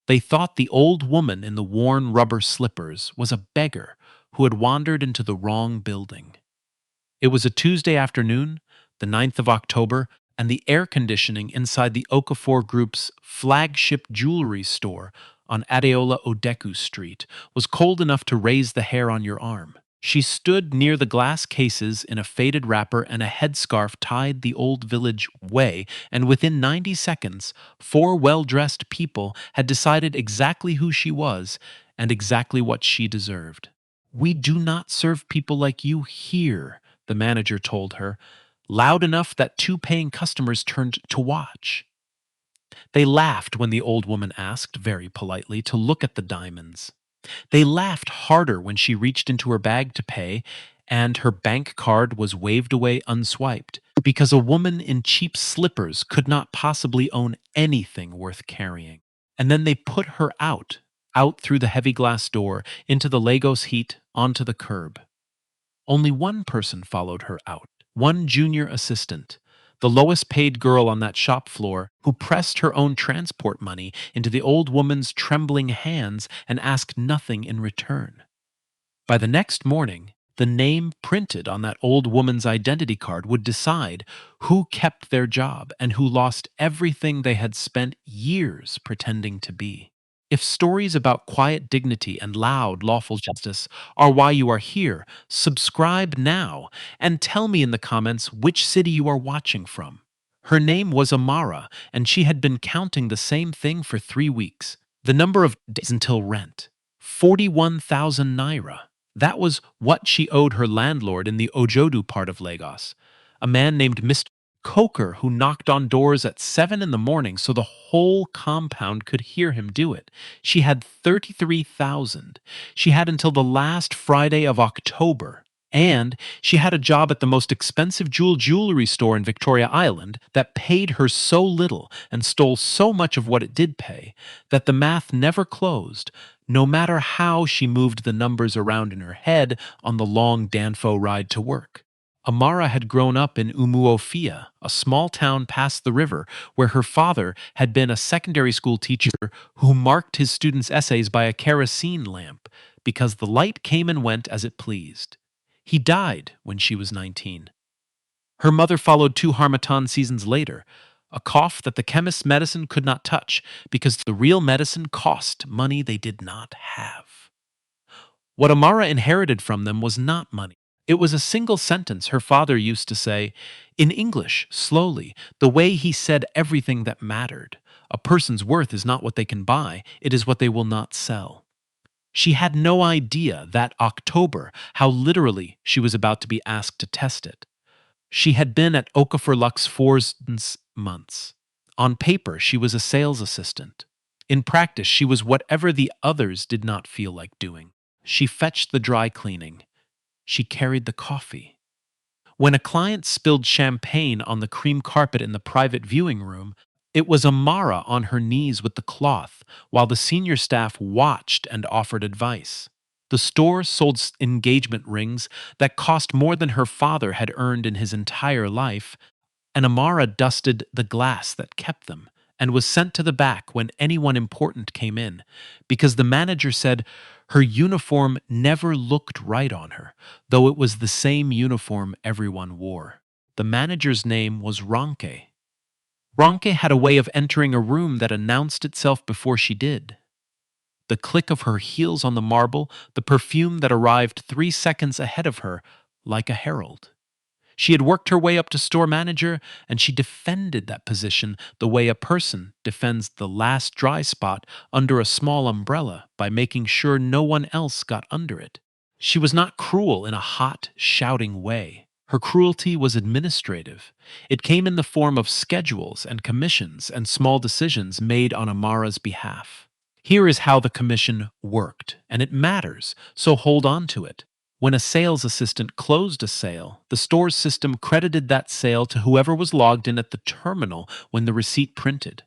They thought the old woman in the worn rubber slippers was a beggar who had wandered into the wrong building. It was a Tuesday afternoon, the 9th of October, and the air conditioning inside the Okafor Group's flagship jewelry store on Adeola Odeku Street was cold enough to raise the hair on your arm. She stood near the glass cases in a faded wrapper and a headscarf tied the old village way, and within 90 seconds, four well-dressed people had decided exactly who she was and exactly what she deserved. "We do not serve people like you here," the manager told her, loud enough that two paying customers turned to watch. They laughed when the old woman asked, very politely, to look at the diamonds. They laughed harder when she reached into her bag to pay, and her bank card was waved away unswiped, because a woman in cheap slippers could not possibly own anything worth carrying. And then they put her out through the heavy glass door, into the Lagos heat, onto the curb. Only one person followed her out, one junior assistant, the lowest paid girl on that shop floor, who pressed her own transport money into the old woman's trembling hands and asked nothing in return. By the next morning, the name printed on that old woman's identity card would decide who kept their job and who lost everything they had spent years pretending to be. If stories about quiet dignity and loud, lawful justice are why you are here, subscribe now and tell me in the comments which city you are watching from. Her name was Amara, and she had been counting the same thing for 3 weeks. The number of days until rent. 41,000 naira. That was what she owed her landlord in the Ojodu part of Lagos, a man named Mr. Coker, who knocked on doors at 7 in the morning so the whole compound could hear him do it. She had 33,000. She had until the last Friday of October. And she had a job at the most expensive jewelry store in Victoria Island that paid her so little and stole so much of what it did pay that the math never closed, no matter how she moved the numbers around in her head on the long Danfo ride to work. Amara had grown up in Umuofia, a small town past the river, where her father had been a secondary school teacher who marked his students' essays by a kerosene lamp because the light came and went as it pleased. He died when she was 19. Her mother followed 2 Harmattan seasons later, a cough that the chemist's medicine could not touch because the real medicine cost money they did not have. What Amara inherited from them was not money. It was a single sentence her father used to say, in English, slowly, the way he said everything that mattered. A person's worth is not what they can buy, it is what they will not sell. She had no idea that October, how literally she was about to be asked to test it. She had been at Okafor Lux 4 months. On paper, she was a sales assistant. In practice, she was whatever the others did not feel like doing. She fetched the dry cleaning. She carried the coffee. When a client spilled champagne on the cream carpet in the private viewing room, it was Amara on her knees with the cloth, while the senior staff watched and offered advice. The store sold engagement rings that cost more than her father had earned in his entire life, and Amara dusted the glass that kept them and was sent to the back when anyone important came in, because the manager said her uniform never looked right on her, though it was the same uniform everyone wore. The manager's name was Ronke. Ronke had a way of entering a room that announced itself before she did. The click of her heels on the marble, the perfume that arrived 3 seconds ahead of her, like a herald. She had worked her way up to store manager, and she defended that position the way a person defends the last dry spot under a small umbrella by making sure no one else got under it. She was not cruel in a hot, shouting way. Her cruelty was administrative. It came in the form of schedules and commissions and small decisions made on Amara's behalf. Here is how the commission worked, and it matters, so hold on to it. When a sales assistant closed a sale, the store's system credited that sale to whoever was logged in at the terminal when the receipt printed.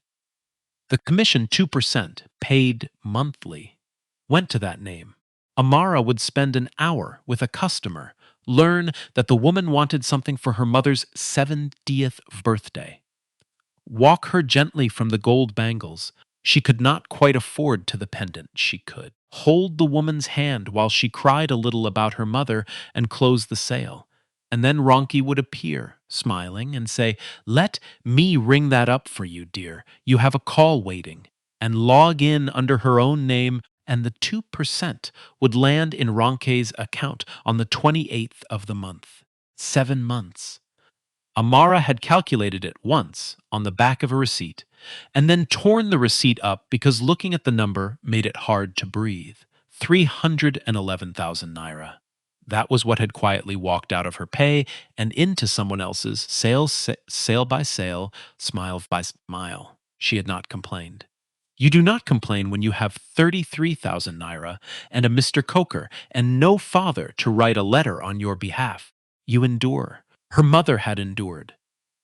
The commission, 2%, paid monthly, went to that name. Amara would spend an hour with a customer, learn that the woman wanted something for her mother's 70th birthday. Walk her gently from the gold bangles, She could not quite afford to the pendant, she could hold the woman's hand while she cried a little about her mother and close the sale. And then Ronki would appear, smiling, and say, "Let me ring that up for you, dear. You have a call waiting," and log in under her own name, and the 2% would land in Ronke's account on the 28th of the month. 7 months. Amara had calculated it once on the back of a receipt, and then torn the receipt up because looking at the number made it hard to breathe. 311,000 naira. That was what had quietly walked out of her pay and into someone else's, sale by sale, smile by smile. She had not complained. You do not complain when you have 33,000 naira and a Mr. Coker and no father to write a letter on your behalf. You endure. Her mother had endured.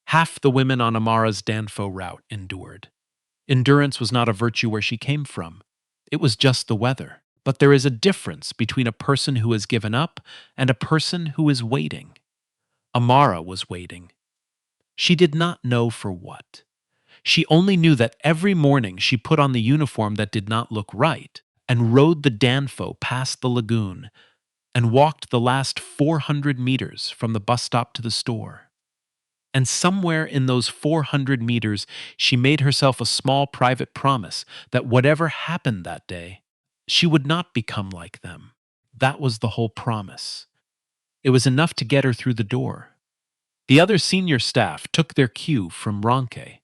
Half the women on Amara's Danfo route endured. Endurance was not a virtue where she came from. It was just the weather. But there is a difference between a person who has given up and a person who is waiting. Amara was waiting. She did not know for what. She only knew that every morning she put on the uniform that did not look right and rode the Danfo past the lagoon and walked the last 400 meters from the bus stop to the store. And somewhere in those 400 meters, she made herself a small private promise that whatever happened that day, she would not become like them. That was the whole promise. It was enough to get her through the door. The other senior staff took their cue from Ronke.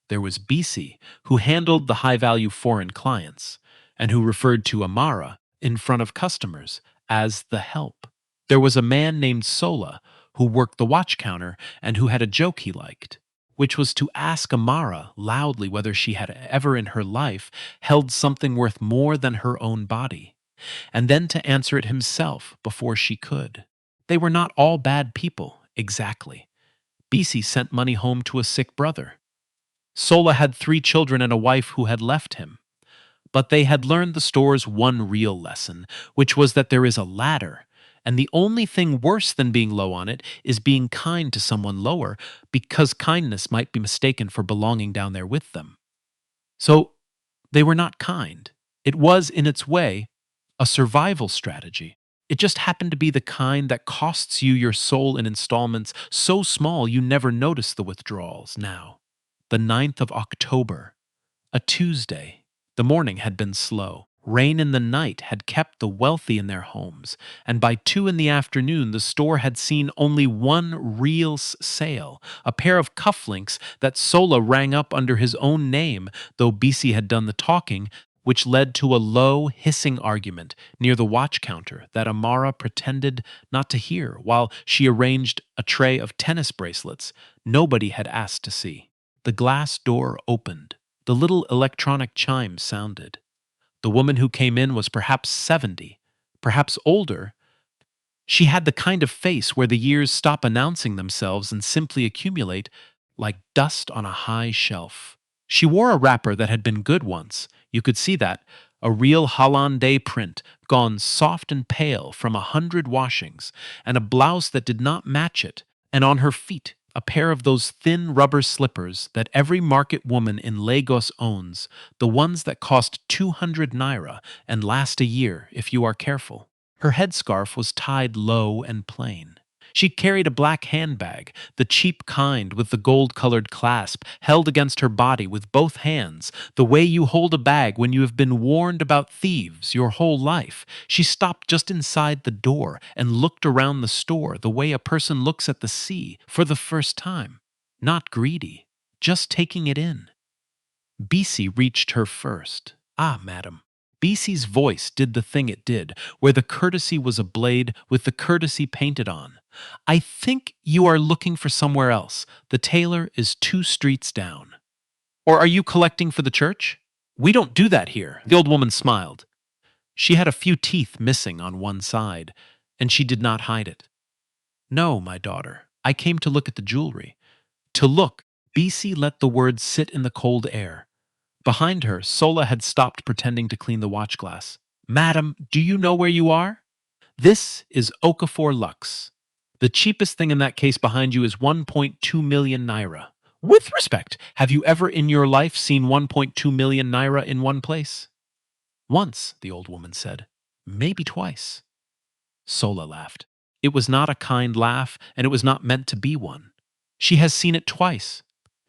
There was Bisi, who handled the high-value foreign clients, and who referred to Amara in front of customers as the help. There was a man named Sola, who worked the watch counter and who had a joke he liked, which was to ask Amara loudly whether she had ever in her life held something worth more than her own body, and then to answer it himself before she could. They were not all bad people, exactly. Bisi sent money home to a sick brother. Sola had 3 children and a wife who had left him. But they had learned the store's one real lesson, which was that there is a ladder, and the only thing worse than being low on it is being kind to someone lower, because kindness might be mistaken for belonging down there with them. So they were not kind. It was, in its way, a survival strategy. It just happened to be the kind that costs you your soul in installments so small you never notice the withdrawals now. The 9th of October, a Tuesday. The morning had been slow. Rain in the night had kept the wealthy in their homes, and by 2 in the afternoon the store had seen only one real sale, a pair of cufflinks that Sola rang up under his own name, though Bisi had done the talking, which led to a low, hissing argument near the watch counter that Amara pretended not to hear while she arranged a tray of tennis bracelets nobody had asked to see. The glass door opened. The little electronic chime sounded. The woman who came in was perhaps 70, perhaps older. She had the kind of face where the years stop announcing themselves and simply accumulate like dust on a high shelf. She wore a wrapper that had been good once. You could see that. A real Hollandaise print, gone soft and pale from 100 washings, and a blouse that did not match it, and on her feet a pair of those thin rubber slippers that every market woman in Lagos owns, the ones that cost 200 naira and last a year if you are careful. Her headscarf was tied low and plain. She carried a black handbag, the cheap kind with the gold-colored clasp, held against her body with both hands, the way you hold a bag when you have been warned about thieves your whole life. She stopped just inside the door and looked around the store the way a person looks at the sea for the first time. Not greedy, just taking it in. Bisi reached her first. "Ah, madam." Bisi's voice did the thing it did, where the courtesy was a blade with the courtesy painted on. "I think you are looking for somewhere else. The tailor is 2 streets down." "Or are you collecting for the church?" "We don't do that here." The old woman smiled. She had a few teeth missing on one side, and she did not hide it. "No, my daughter. I came to look at the jewelry." To look, Bisi let the words sit in the cold air. Behind her, Sola had stopped pretending to clean the watch glass. "Madam, do you know where you are? This is Okafor Lux. The cheapest thing in that case behind you is 1.2 million naira. With respect, have you ever in your life seen 1.2 million naira in one place? Once, the old woman said. Maybe twice. Sola laughed. It was not a kind laugh, and it was not meant to be one. She has seen it twice.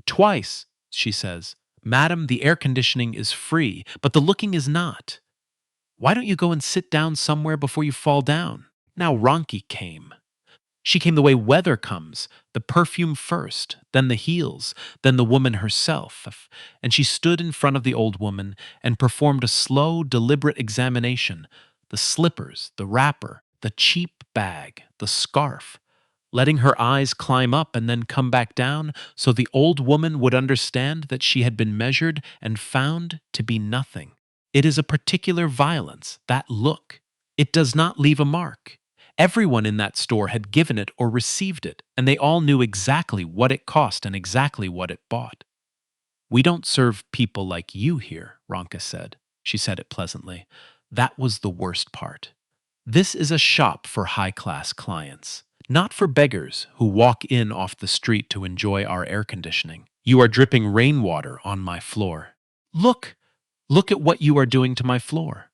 Twice, she says. Madam, the air conditioning is free, but the looking is not. Why don't you go and sit down somewhere before you fall down? Now Ronki came. She came the way weather comes, the perfume first, then the heels, then the woman herself, and she stood in front of the old woman and performed a slow, deliberate examination, the slippers, the wrapper, the cheap bag, the scarf, letting her eyes climb up and then come back down so the old woman would understand that she had been measured and found to be nothing. It is a particular violence, that look. It does not leave a mark. Everyone in that store had given it or received it, and they all knew exactly what it cost and exactly what it bought. We don't serve people like you here, Ronka said. She said it pleasantly. That was the worst part. This is a shop for high-class clients, not for beggars who walk in off the street to enjoy our air conditioning. You are dripping rainwater on my floor. Look! Look at what you are doing to my floor.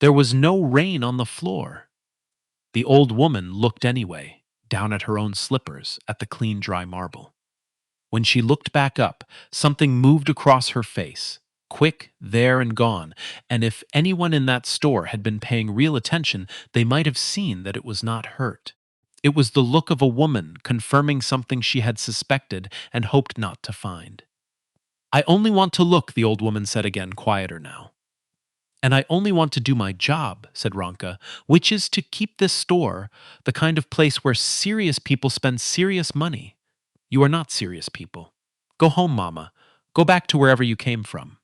There was no rain on the floor. The old woman looked anyway, down at her own slippers, at the clean, dry marble. When she looked back up, something moved across her face, quick, there and gone, and if anyone in that store had been paying real attention, they might have seen that it was not hurt. It was the look of a woman confirming something she had suspected and hoped not to find. I only want to look, the old woman said again, quieter now. And I only want to do my job, said Ronka, which is to keep this store the kind of place where serious people spend serious money. You are not serious people. Go home, Mama. Go back to wherever you came from.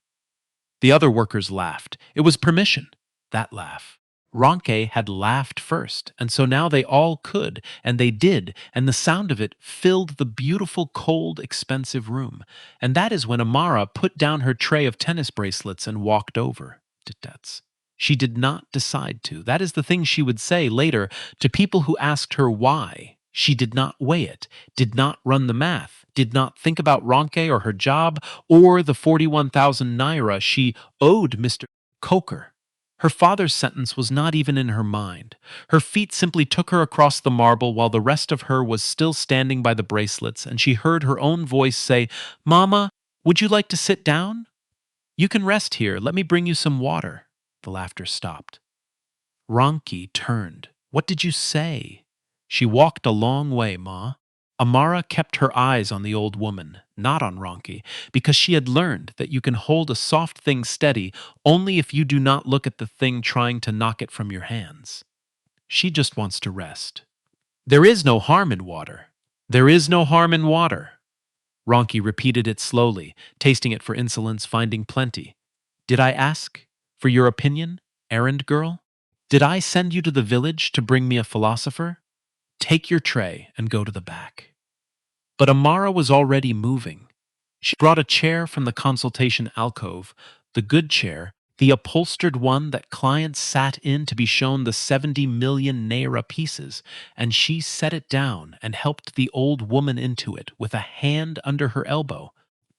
The other workers laughed. It was permission, that laugh. Ronke had laughed first, and so now they all could, and they did, and the sound of it filled the beautiful, cold, expensive room. And that is when Amara put down her tray of tennis bracelets and walked over. That's. She did not decide to. That is the thing she would say later to people who asked her why. She did not weigh it, did not run the math, did not think about Ronke or her job or the 41,000 naira she owed Mr. Coker. Her father's sentence was not even in her mind. Her feet simply took her across the marble while the rest of her was still standing by the bracelets, and she heard her own voice say, "Mama, would you like to sit down? You can rest here. Let me bring you some water." The laughter stopped. Ronki turned. "What did you say?" "She walked a long way, Ma." Amara kept her eyes on the old woman, not on Ronki, because she had learned that you can hold a soft thing steady only if you do not look at the thing trying to knock it from your hands. She just wants to rest. There is no harm in water. There is no harm in water. Ronki repeated it slowly, tasting it for insolence, finding plenty. Did I ask for your opinion, errand girl? Did I send you to the village to bring me a philosopher? Take your tray and go to the back. But Amara was already moving. She brought a chair from the consultation alcove, the good chair, the upholstered one that clients sat in to be shown the 70 million naira pieces, and she set it down and helped the old woman into it with a hand under her elbow.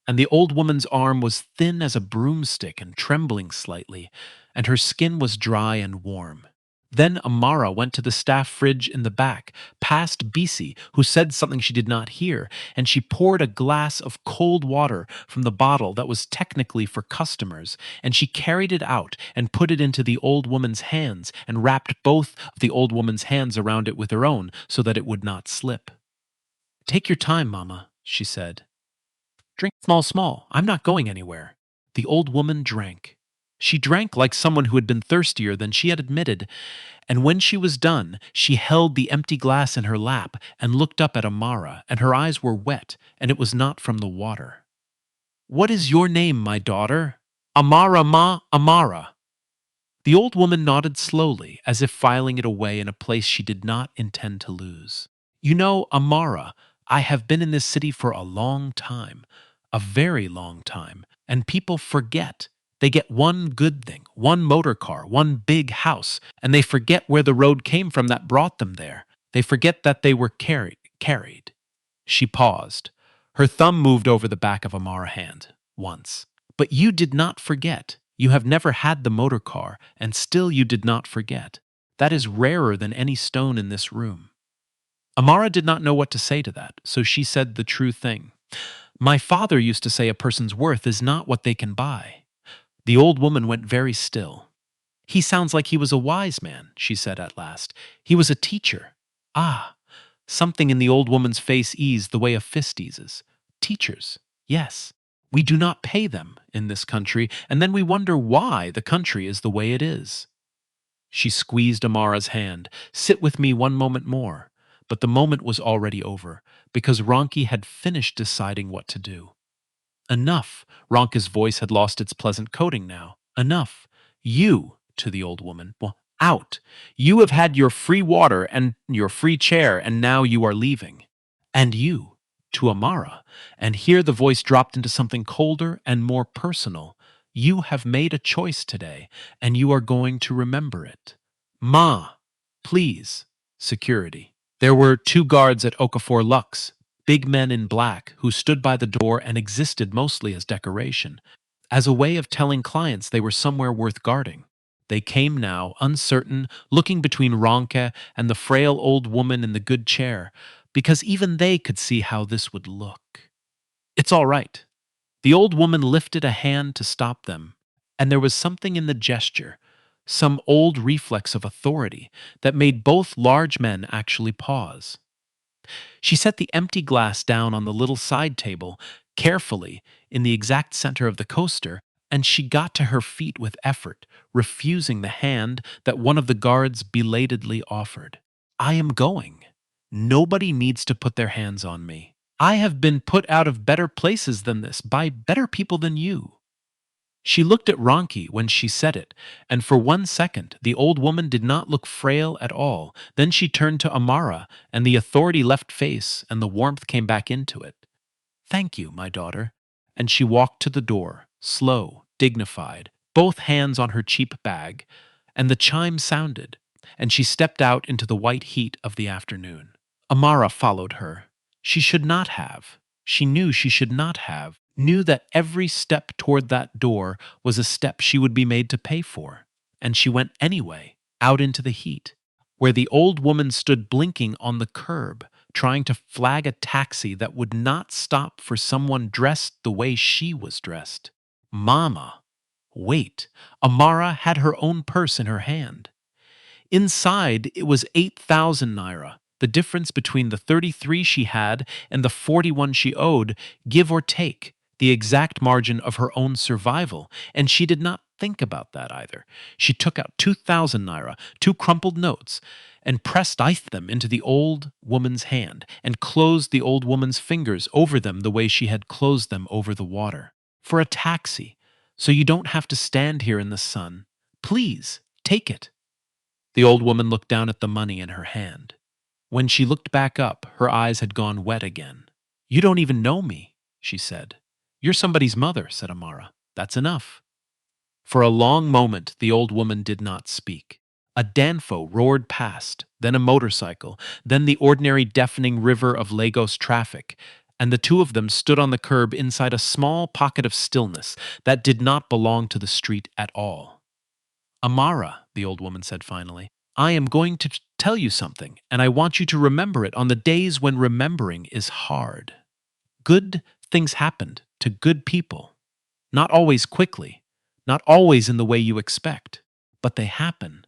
And the old woman's arm was thin as a broomstick and trembling slightly, and her skin was dry and warm. Then Amara went to the staff fridge in the back, past Bisi, who said something she did not hear, and she poured a glass of cold water from the bottle that was technically for customers, and she carried it out and put it into the old woman's hands and wrapped both of the old woman's hands around it with her own so that it would not slip. "Take your time, Mama," she said. "Drink small. I'm not going anywhere." The old woman drank. She drank like someone who had been thirstier than she had admitted, and when she was done, she held the empty glass in her lap and looked up at Amara, and her eyes were wet, and it was not from the water. "What is your name, my daughter?" "Amara, ma, Amara." The old woman nodded slowly, as if filing it away in a place she did not intend to lose. "You know, Amara, I have been in this city for a long time, a very long time, and people forget. They get one good thing, one motor car, one big house, and they forget where the road came from that brought them there. They forget that they were carried. She paused. Her thumb moved over the back of Amara's hand once. But you did not forget. You have never had the motor car, and still you did not forget. That is rarer than any stone in this room. Amara did not know what to say to that, so she said the true thing. My father used to say a person's worth is not what they can buy. The old woman went very still. He sounds like he was a wise man, she said at last. He was a teacher. Ah, something in the old woman's face eased the way a fist eases. Teachers, yes. We do not pay them in this country, and then we wonder why the country is the way it is. She squeezed Amara's hand. Sit with me one moment more. But the moment was already over, because Ronki had finished deciding what to do. Enough. Ronka's voice had lost its pleasant coating now. Enough. You, to the old woman, well, out. You have had your free water and your free chair, and now you are leaving. And you, to Amara, and here the voice dropped into something colder and more personal. You have made a choice today, and you are going to remember it. Ma, please. Security. There were 2 guards at Okafor Lux, big men in black, who stood by the door and existed mostly as decoration, as a way of telling clients they were somewhere worth guarding. They came now, uncertain, looking between Ronke and the frail old woman in the good chair, because even they could see how this would look. It's all right. The old woman lifted a hand to stop them, and there was something in the gesture, some old reflex of authority, that made both large men actually pause. She set the empty glass down on the little side table, carefully, in the exact center of the coaster, and she got to her feet with effort, refusing the hand that one of the guards belatedly offered. I am going. Nobody needs to put their hands on me. I have been put out of better places than this by better people than you. She looked at Ronki when she said it, and for 1 second the old woman did not look frail at all. Then she turned to Amara, and the authority left face, and the warmth came back into it. Thank you, my daughter. And she walked to the door, slow, dignified, both hands on her cheap bag, and the chime sounded, and she stepped out into the white heat of the afternoon. Amara followed her. She should not have. She knew she should not have, knew that every step toward that door was a step she would be made to pay for. And she went anyway, out into the heat, where the old woman stood blinking on the curb, trying to flag a taxi that would not stop for someone dressed the way she was dressed. Mama. Wait. Amara had her own purse in her hand. Inside, it was 8,000 naira, the difference between the 33 she had and the 41 she owed, give or take, the exact margin of her own survival, and she did not think about that either. She took out 2,000 naira, 2 crumpled notes, and pressed them into the old woman's hand, and closed the old woman's fingers over them the way she had closed them over the water. For a taxi, so you don't have to stand here in the sun. Please, take it. The old woman looked down at the money in her hand. When she looked back up, her eyes had gone wet again. You don't even know me, she said. You're somebody's mother, said Amara. That's enough. For a long moment, the old woman did not speak. A danfo roared past, then a motorcycle, then the ordinary deafening river of Lagos traffic, and the 2 of them stood on the curb inside a small pocket of stillness that did not belong to the street at all. Amara, the old woman said finally, I am going to tell you something, and I want you to remember it on the days when remembering is hard. Good things happened to good people. Not always quickly, not always in the way you expect, but they happen.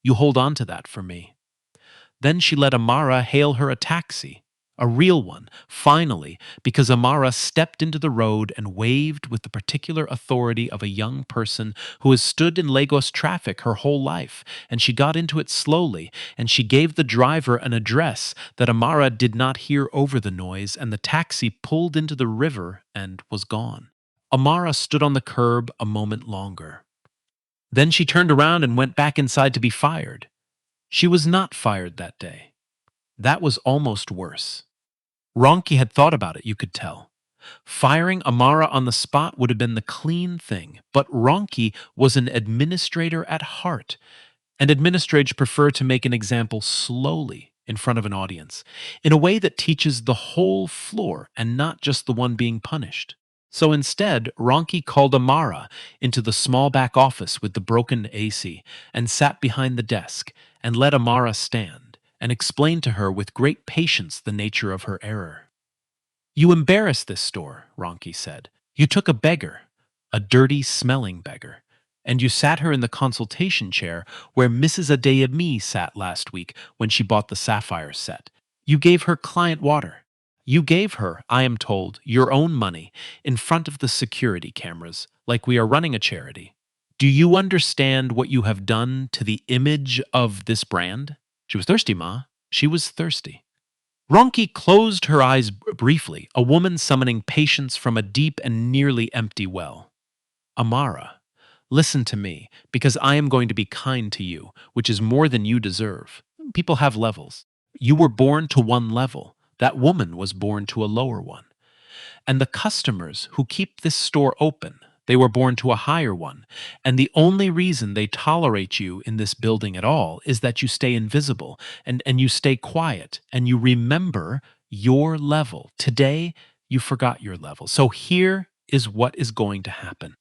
You hold on to that for me. Then she let Amara hail her a taxi, a real one, finally, because Amara stepped into the road and waved with the particular authority of a young person who has stood in Lagos traffic her whole life, and she got into it slowly, and she gave the driver an address that Amara did not hear over the noise, and the taxi pulled into the river and was gone. Amara stood on the curb a moment longer. Then she turned around and went back inside to be fired. She was not fired that day. That was almost worse. Ronki had thought about it, you could tell. Firing Amara on the spot would have been the clean thing, but Ronki was an administrator at heart, and administrators prefer to make an example slowly, in front of an audience in a way that teaches the whole floor and not just the one being punished. So instead, Ronki called Amara into the small back office with the broken AC and sat behind the desk and let Amara stand and explained to her with great patience the nature of her error. You embarrassed this store, Ronki said. You took a beggar, a dirty, smelling beggar, and you sat her in the consultation chair where Mrs. Adeyemi sat last week when she bought the sapphire set. You gave her client water. You gave her, I am told, your own money in front of the security cameras, like we are running a charity. Do you understand what you have done to the image of this brand? She was thirsty, Ma. She was thirsty. Ronki closed her eyes briefly, a woman summoning patience from a deep and nearly empty well. Amara, listen to me, because I am going to be kind to you, which is more than you deserve. People have levels. You were born to one level. That woman was born to a lower one. And the customers who keep this store open, they were born to a higher one. And the only reason they tolerate you in this building at all is that you stay invisible and you stay quiet and you remember your level. Today, you forgot your level. So here is what is going to happen.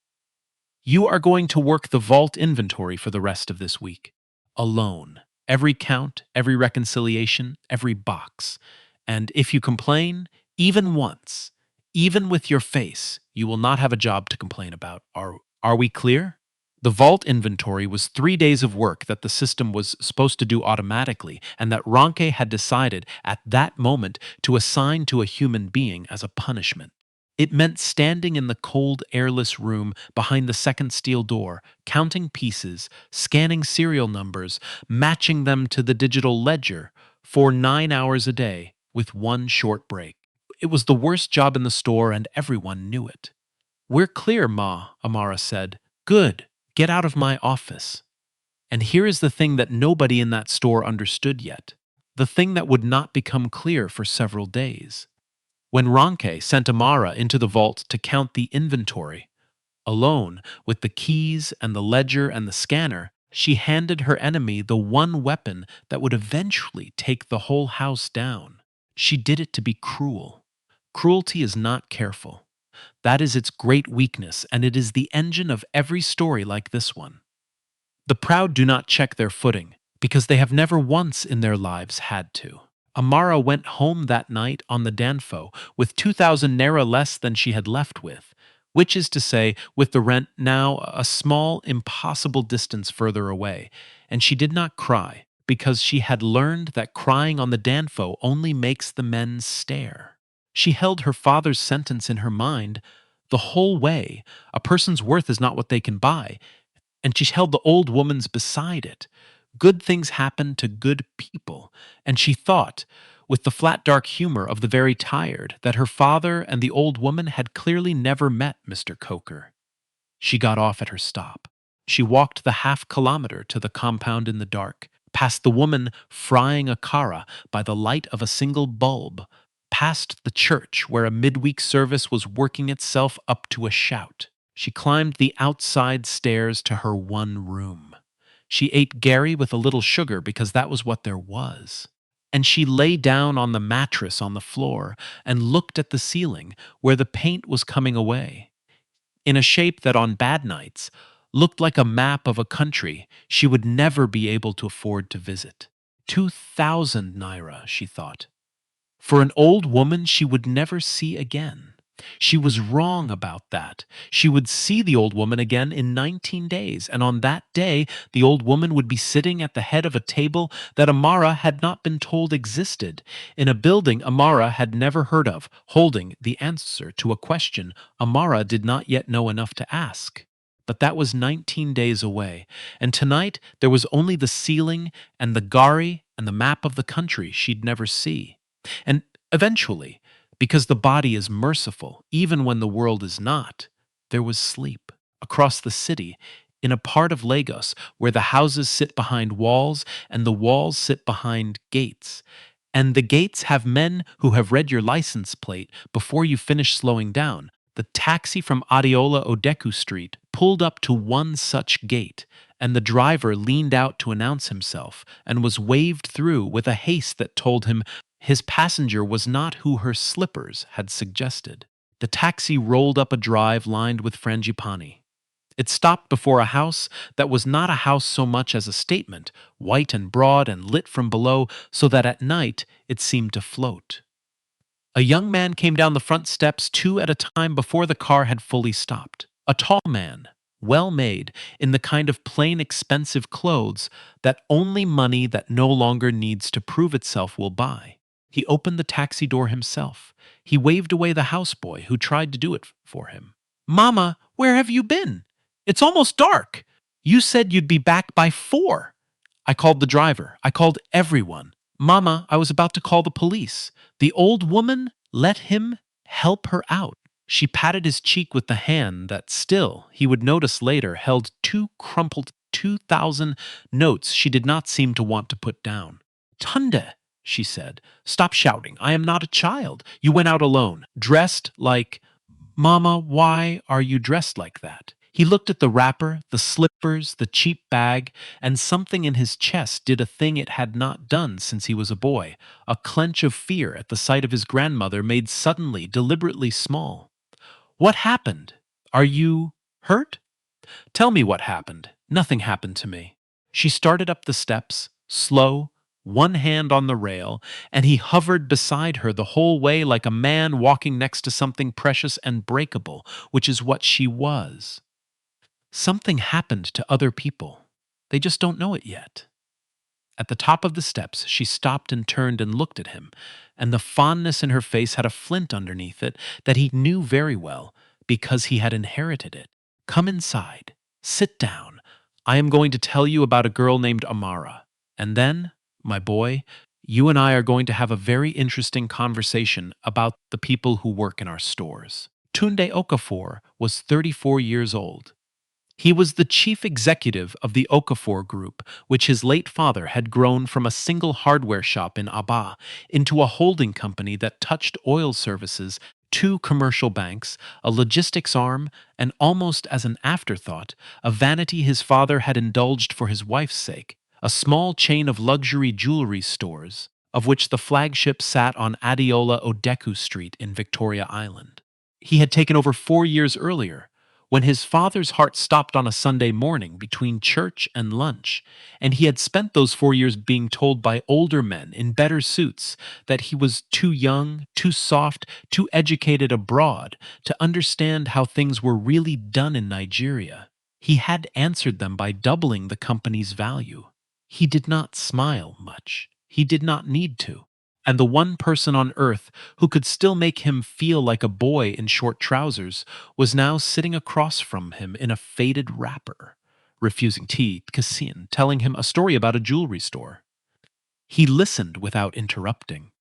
You are going to work the vault inventory for the rest of this week. Alone. Every count, every reconciliation, every box. And if you complain, even once, even with your face, you will not have a job to complain about. Are we clear? The vault inventory was 3 days of work that the system was supposed to do automatically, and that Ronke had decided at that moment to assign to a human being as a punishment. It meant standing in the cold, airless room behind the second steel door, counting pieces, scanning serial numbers, matching them to the digital ledger for 9 hours a day with one short break. It was the worst job in the store, and everyone knew it. We're clear, Ma, Amara said. Good. Get out of my office. And here is the thing that nobody in that store understood yet. The thing that would not become clear for several days. When Ronke sent Amara into the vault to count the inventory, alone with the keys and the ledger and the scanner, she handed her enemy the one weapon that would eventually take the whole house down. She did it to be cruel. Cruelty is not careful. That is its great weakness, and it is the engine of every story like this one. The proud do not check their footing, because they have never once in their lives had to. Amara went home that night on the Danfo with 2,000 naira less than she had left with, which is to say, with the rent now a small, impossible distance further away, and she did not cry, because she had learned that crying on the Danfo only makes the men stare. She held her father's sentence in her mind the whole way. A person's worth is not what they can buy, and she held the old woman's beside it. Good things happen to good people, and she thought, with the flat dark humor of the very tired, that her father and the old woman had clearly never met Mr. Coker. She got off at her stop. She walked the half-kilometer to the compound in the dark, past the woman frying a kara by the light of a single bulb, past the church where a midweek service was working itself up to a shout. She climbed the outside stairs to her one room. She ate Gary with a little sugar because that was what there was. And she lay down on the mattress on the floor and looked at the ceiling where the paint was coming away, in a shape that on bad nights looked like a map of a country she would never be able to afford to visit. 2,000 naira, she thought, for an old woman she would never see again. She was wrong about that. She would see the old woman again in 19 days, and on that day the old woman would be sitting at the head of a table that Amara had not been told existed, in a building Amara had never heard of, holding the answer to a question Amara did not yet know enough to ask. But that was 19 days away, and tonight there was only the ceiling and the gari and the map of the country she'd never see. And eventually, because the body is merciful, even when the world is not, there was sleep across the city, in a part of Lagos where the houses sit behind walls and the walls sit behind gates. And the gates have men who have read your license plate before you finish slowing down. The taxi from Adiola Odeku Street pulled up to one such gate, and the driver leaned out to announce himself and was waved through with a haste that told him his passenger was not who her slippers had suggested. The taxi rolled up a drive lined with frangipani. It stopped before a house that was not a house so much as a statement, white and broad and lit from below so that at night it seemed to float. A young man came down the front steps two at a time before the car had fully stopped. A tall man, well made, in the kind of plain expensive clothes that only money that no longer needs to prove itself will buy. He opened the taxi door himself. He waved away the houseboy who tried to do it for him. "Mama, where have you been? It's almost dark. You said you'd be back by 4. I called the driver. I called everyone. Mama, I was about to call the police. The old woman let him help her out." She patted his cheek with the hand that still, he would notice later, held two crumpled 2,000 notes she did not seem to want to put down. "Tunde," she said, "stop shouting. I am not a child. You went out alone, dressed like—" "Mama, why are you dressed like that?" He looked at the wrapper, the slippers, the cheap bag, and something in his chest did a thing it had not done since he was a boy. A clench of fear at the sight of his grandmother made suddenly, deliberately small. "What happened? Are you hurt?" "Tell me what happened." "Nothing happened to me." She started up the steps, slow, one hand on the rail, and he hovered beside her the whole way like a man walking next to something precious and breakable, which is what she was. Something happened to other people. They just don't know it yet. At the top of the steps, she stopped and turned and looked at him, and the fondness in her face had a flint underneath it that he knew very well because he had inherited it. "Come inside. Sit down. I am going to tell you about a girl named Amara. And then, my boy, you and I are going to have a very interesting conversation about the people who work in our stores." Tunde Okafor was 34 years old. He was the chief executive of the Okafor Group, which his late father had grown from a single hardware shop in Aba into a holding company that touched oil services, 2 commercial banks, a logistics arm, and almost as an afterthought, a vanity his father had indulged for his wife's sake, a small chain of luxury jewelry stores, of which the flagship sat on Adeola Odeku Street in Victoria Island. He had taken over 4 years earlier, when his father's heart stopped on a Sunday morning between church and lunch, and he had spent those 4 years being told by older men in better suits that he was too young, too soft, too educated abroad to understand how things were really done in Nigeria. He had answered them by doubling the company's value. He did not smile much. He did not need to. And the one person on earth who could still make him feel like a boy in short trousers was now sitting across from him in a faded wrapper, refusing tea, Cassin, telling him a story about a jewelry store. He listened without interrupting.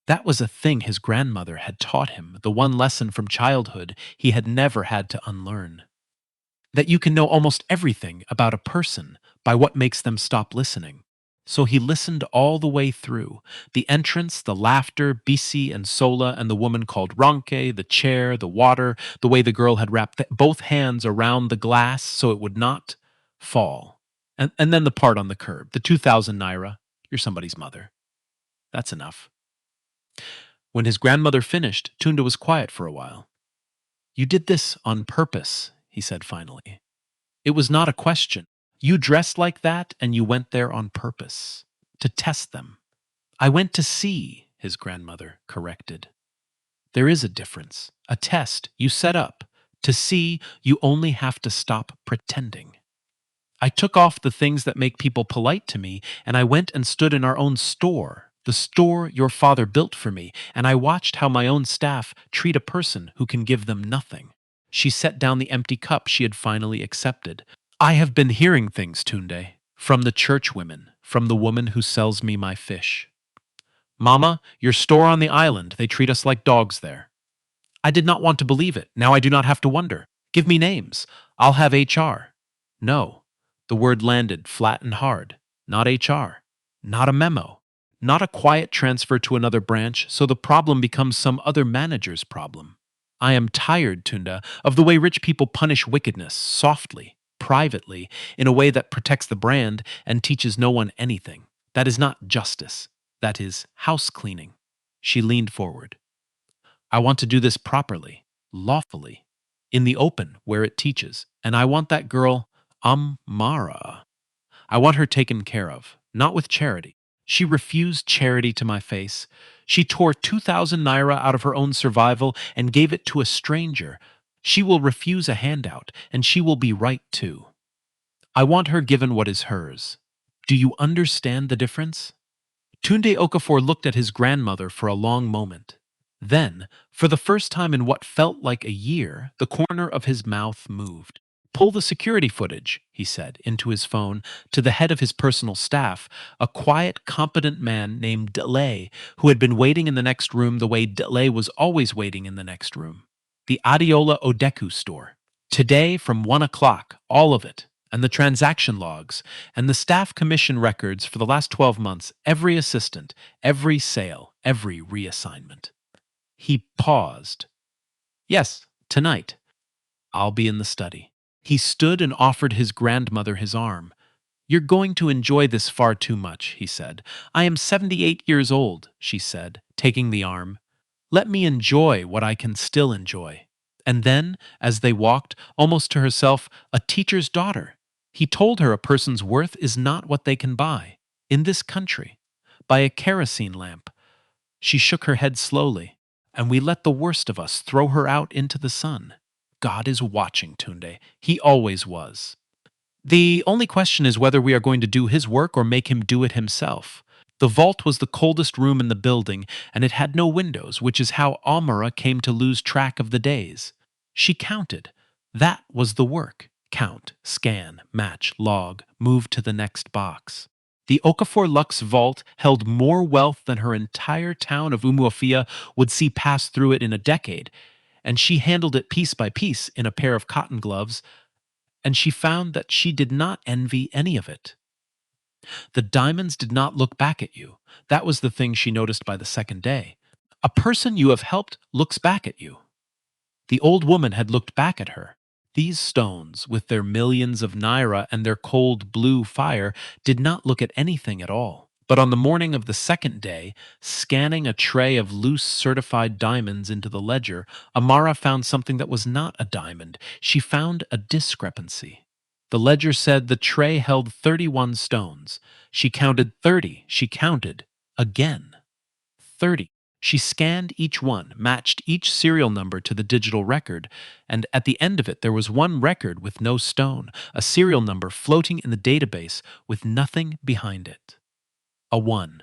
That was a thing his grandmother had taught him, the one lesson from childhood he had never had to unlearn. That you can know almost everything about a person by what makes them stop listening. So he listened all the way through. The entrance, the laughter, Bisi and Sola and the woman called Ronke, the chair, the water, the way the girl had wrapped both hands around the glass so it would not fall. And then the part on the curb, the 2,000 naira, you're somebody's mother. That's enough. When his grandmother finished, Tunda was quiet for a while. "You did this on purpose," he said finally. "It was not a question. You dressed like that and you went there on purpose. To test them." "I went to see," his grandmother corrected. "There is a difference. A test you set up. To see, you only have to stop pretending. I took off the things that make people polite to me, and I went and stood in our own store, the store your father built for me, and I watched how my own staff treat a person who can give them nothing." She set down the empty cup she had finally accepted. "I have been hearing things, Tunde, from the church women, from the woman who sells me my fish. Mama, your store on the island, they treat us like dogs there." I did not want to believe it. Now I do not have to wonder. "Give me names. I'll have HR. "No." The word landed flat and hard. Not HR. Not a memo. Not a quiet transfer to another branch, so the problem becomes some other manager's problem. "I am tired, Tunda, of the way rich people punish wickedness, softly, privately in a way that protects the brand and teaches no one anything. That is not justice. That is house cleaning. She leaned forward. I want to do this properly, lawfully, in the open where it teaches. And I want that girl, Amara. I want her taken care of, not with charity. She refused charity to my face. She tore 2,000 naira out of her own survival and gave it to a stranger. She will refuse a handout, and she will be right too. I want her given what is hers. Do you understand the difference? Tunde Okafor looked at his grandmother for a long moment. Then, for the first time in what felt like a year, the corner of his mouth moved. Pull the security footage, he said, into his phone, to the head of his personal staff, a quiet, competent man named Delay, who had been waiting in the next room the way Delay was always waiting in the next room. The Adiola Odeku store. Today, from 1 o'clock, all of it, and the transaction logs, and the staff commission records for the last 12 months, every assistant, every sale, every reassignment. He paused. Yes, tonight. I'll be in the study. He stood and offered his grandmother his arm. You're going to enjoy this far too much, he said. I am 78 years old, she said, taking the arm. Let me enjoy what I can still enjoy. And then, as they walked, almost to herself, a teacher's daughter. He told her a person's worth is not what they can buy. In this country. By a kerosene lamp. She shook her head slowly, and we let the worst of us throw her out into the sun. God is watching, Tunde. He always was. The only question is whether we are going to do his work or make him do it himself. The vault was the coldest room in the building, and it had no windows, which is how Amara came to lose track of the days. She counted. That was the work. Count, scan, match, log, move to the next box. The Okafor Lux vault held more wealth than her entire town of Umuofia would see pass through it in a decade, and she handled it piece by piece in a pair of cotton gloves, and she found that she did not envy any of it. The diamonds did not look back at you. That was the thing she noticed by the second day. A person you have helped looks back at you. The old woman had looked back at her. These stones, with their millions of naira and their cold blue fire, did not look at anything at all. But on the morning of the second day, scanning a tray of loose certified diamonds into the ledger, Amara found something that was not a diamond. She found a discrepancy. The ledger said the tray held 31 stones. She counted 30. She counted again. 30. She scanned each one, matched each serial number to the digital record, and at the end of it there was one record with no stone, a serial number floating in the database with nothing behind it. A 1.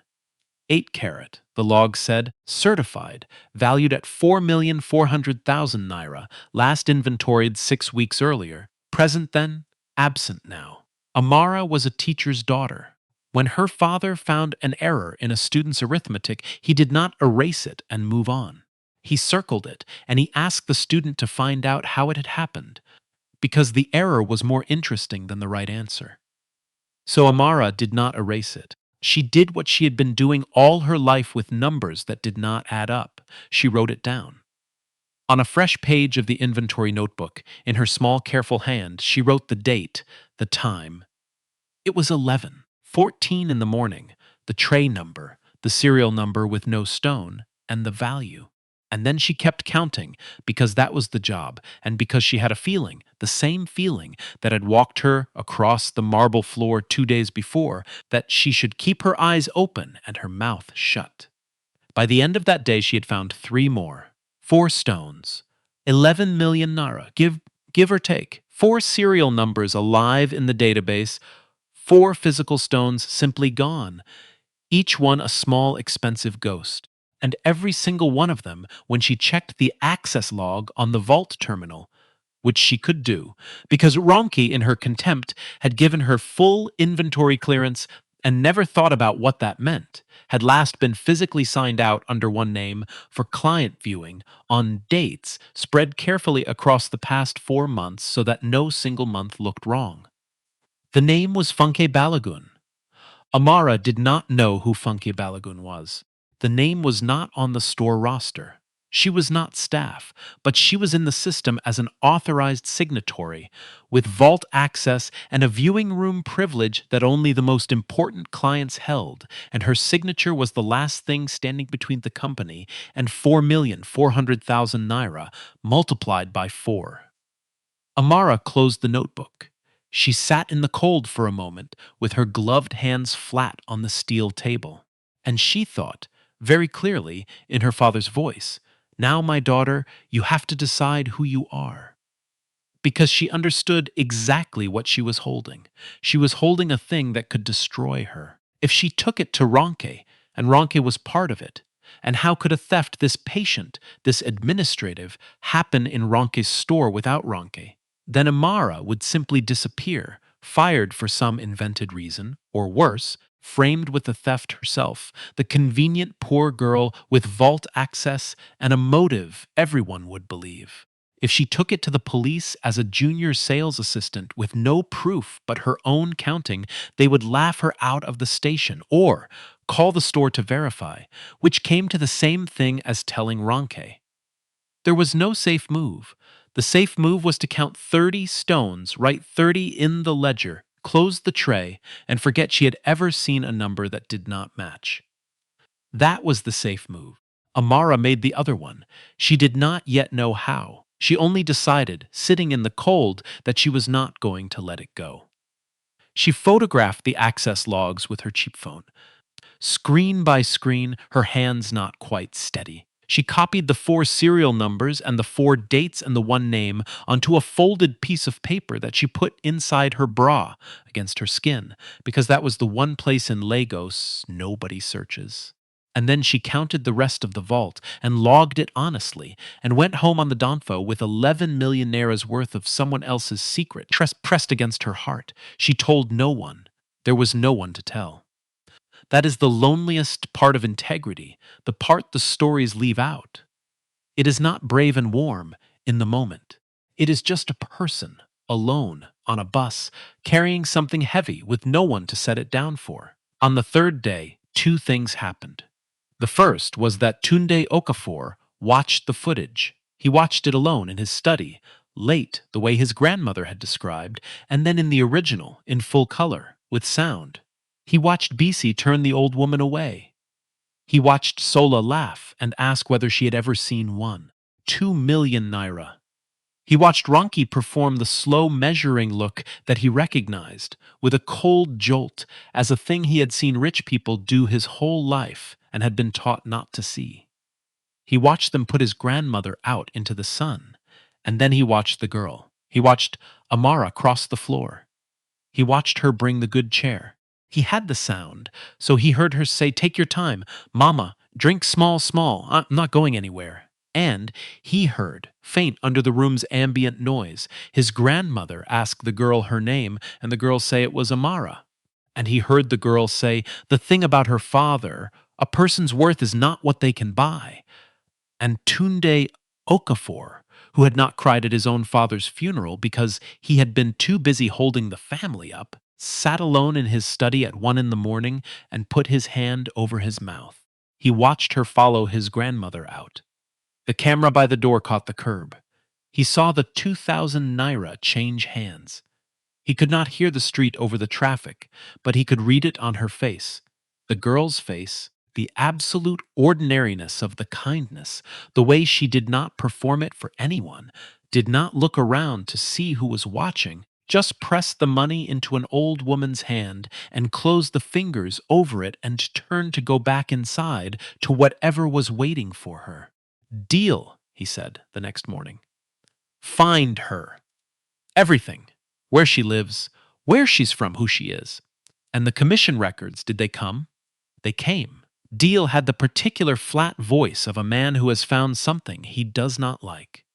8 carat, the log said, certified, valued at 4,400,000 naira, last inventoried 6 weeks earlier, present then, absent now. Amara was a teacher's daughter. When her father found an error in a student's arithmetic, he did not erase it and move on. He circled it, and he asked the student to find out how it had happened, because the error was more interesting than the right answer. So Amara did not erase it. She did what she had been doing all her life with numbers that did not add up. She wrote it down. On a fresh page of the inventory notebook, in her small, careful hand, she wrote the date, the time. It was 11:14 in the morning, the tray number, the serial number with no stone, and the value. And then she kept counting, because that was the job, and because she had a feeling, the same feeling that had walked her across the marble floor 2 days before, that she should keep her eyes open and her mouth shut. By the end of that day she had found 3 more. 4 stones. 11 million naira, give or take. 4 serial numbers alive in the database, 4 physical stones simply gone, each one a small, expensive ghost. And every single one of them, when she checked the access log on the vault terminal, which she could do, because Ronki, in her contempt, had given her full inventory clearance and never thought about what that meant, had last been physically signed out under one name for client viewing on dates spread carefully across the past 4 months so that no single month looked wrong. The name was Funke Balagun. Amara did not know who Funke Balagun was. The name was not on the store roster. She was not staff, but she was in the system as an authorized signatory, with vault access and a viewing room privilege that only the most important clients held, and her signature was the last thing standing between the company and 4,400,000 naira, multiplied by 4. Amara closed the notebook. She sat in the cold for a moment, with her gloved hands flat on the steel table. And she thought, very clearly, in her father's voice, "Now, my daughter, you have to decide who you are." Because she understood exactly what she was holding. She was holding a thing that could destroy her. If she took it to Ronke, and Ronke was part of it, and how could a theft this patient, this administrative, happen in Ronke's store without Ronke? Then Amara would simply disappear, fired for some invented reason, or worse, framed with the theft herself, the convenient poor girl with vault access and a motive everyone would believe. If she took it to the police as a junior sales assistant with no proof but her own counting, they would laugh her out of the station or call the store to verify, which came to the same thing as telling Ronke. There was no safe move. The safe move was to count 30 stones, write 30 in the ledger, close the tray, and forget she had ever seen a number that did not match. That was the safe move. Amara made the other one. She did not yet know how. She only decided, sitting in the cold, that she was not going to let it go. She photographed the access logs with her cheap phone. Screen by screen, her hands not quite steady. She copied the 4 serial numbers and the 4 dates and the 1 name onto a folded piece of paper that she put inside her bra against her skin, because that was the one place in Lagos nobody searches. And then she counted the rest of the vault and logged it honestly, and went home on the Donfo with 11 million nairas worth of someone else's secret pressed against her heart. She told no one. There was no one to tell. That is the loneliest part of integrity, the part the stories leave out. It is not brave and warm in the moment. It is just a person, alone, on a bus, carrying something heavy with no one to set it down for. On the third day, 2 things happened. The first was that Tunde Okafor watched the footage. He watched it alone in his study, late, the way his grandmother had described, and then in the original, in full color, with sound. He watched Bisi turn the old woman away. He watched Sola laugh and ask whether she had ever seen one. 2 million naira. He watched Ronki perform the slow measuring look that he recognized, with a cold jolt, as a thing he had seen rich people do his whole life and had been taught not to see. He watched them put his grandmother out into the sun, and then he watched the girl. He watched Amara cross the floor. He watched her bring the good chair. He had the sound, so he heard her say, "Take your time. Mama, drink small, small. I'm not going anywhere." And he heard, faint under the room's ambient noise, his grandmother ask the girl her name, and the girl say it was Amara. And he heard the girl say, "The thing about her father, a person's worth is not what they can buy." And Tunde Okafor, who had not cried at his own father's funeral because he had been too busy holding the family up, sat alone in his study at 1 in the morning and put his hand over his mouth. He watched her follow his grandmother out. The camera by the door caught the curb. He saw the 2,000 naira change hands. He could not hear the street over the traffic, but he could read it on her face. The girl's face, the absolute ordinariness of the kindness, the way she did not perform it for anyone, did not look around to see who was watching, just pressed the money into an old woman's hand and closed the fingers over it and turned to go back inside to whatever was waiting for her. "Deal," he said the next morning. "Find her. Everything. Where she lives, where she's from, who she is. And the commission records, did they come? They came. Deal had the particular flat voice of a man who has found something he does not like.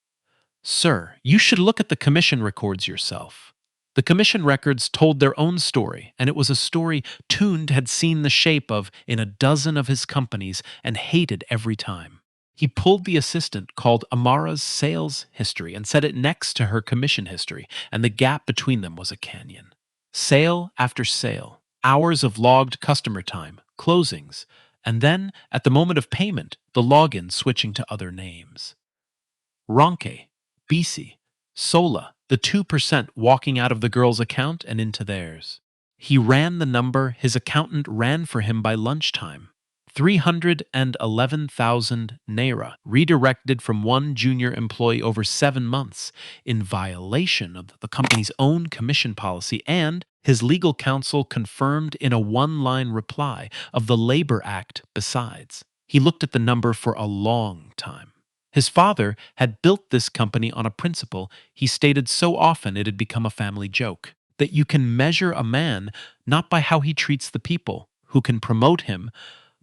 Sir, you should look at the commission records yourself. The commission records told their own story, and it was a story Tund had seen the shape of in a dozen of his companies and hated every time. He pulled the assistant called Amara's sales history and set it next to her commission history, and the gap between them was a canyon. Sale after sale, hours of logged customer time, closings, And then, at the moment of payment, the login switching to other names. Ronke, Bisi, Sola, the 2% walking out of the girl's account and into theirs. He ran the number his accountant ran for him by lunchtime. 311,000 naira redirected from one junior employee over 7 months in violation of the company's own commission policy, and his legal counsel confirmed in a one-line reply of the Labor Act besides. He looked at the number for a long time. His father had built this company on a principle he stated so often it had become a family joke, that you can measure a man not by how he treats the people who can promote him,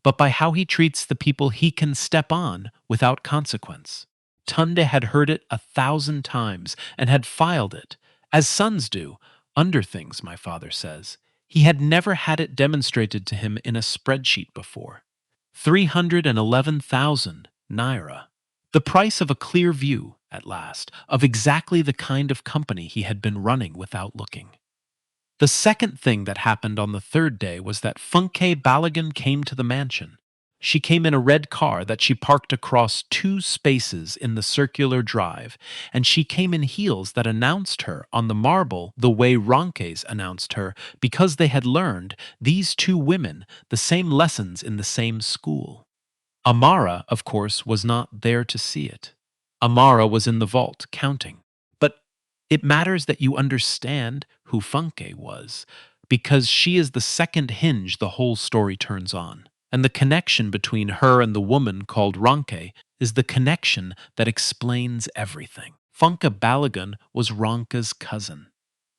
but by how he treats the people he can step on without consequence. Tunde had heard it 1,000 times and had filed it, as sons do, under things, my father says. He had never had it demonstrated to him in a spreadsheet before. 311,000 naira. The price of a clear view, at last, of exactly the kind of company he had been running without looking. The second thing that happened on the third day was that Funke Balagan came to the mansion. She came in a red car that she parked across 2 spaces in the circular drive, and she came in heels that announced her on the marble the way Ronke's announced her, because they had learned, these 2 women, the same lessons in the same school. Amara, of course, was not there to see it. Amara was in the vault, counting. But it matters that you understand who Funke was, because she is the second hinge the whole story turns on. And the connection between her and the woman called Ronke is the connection that explains everything. Funke Balagan was Ronka's cousin.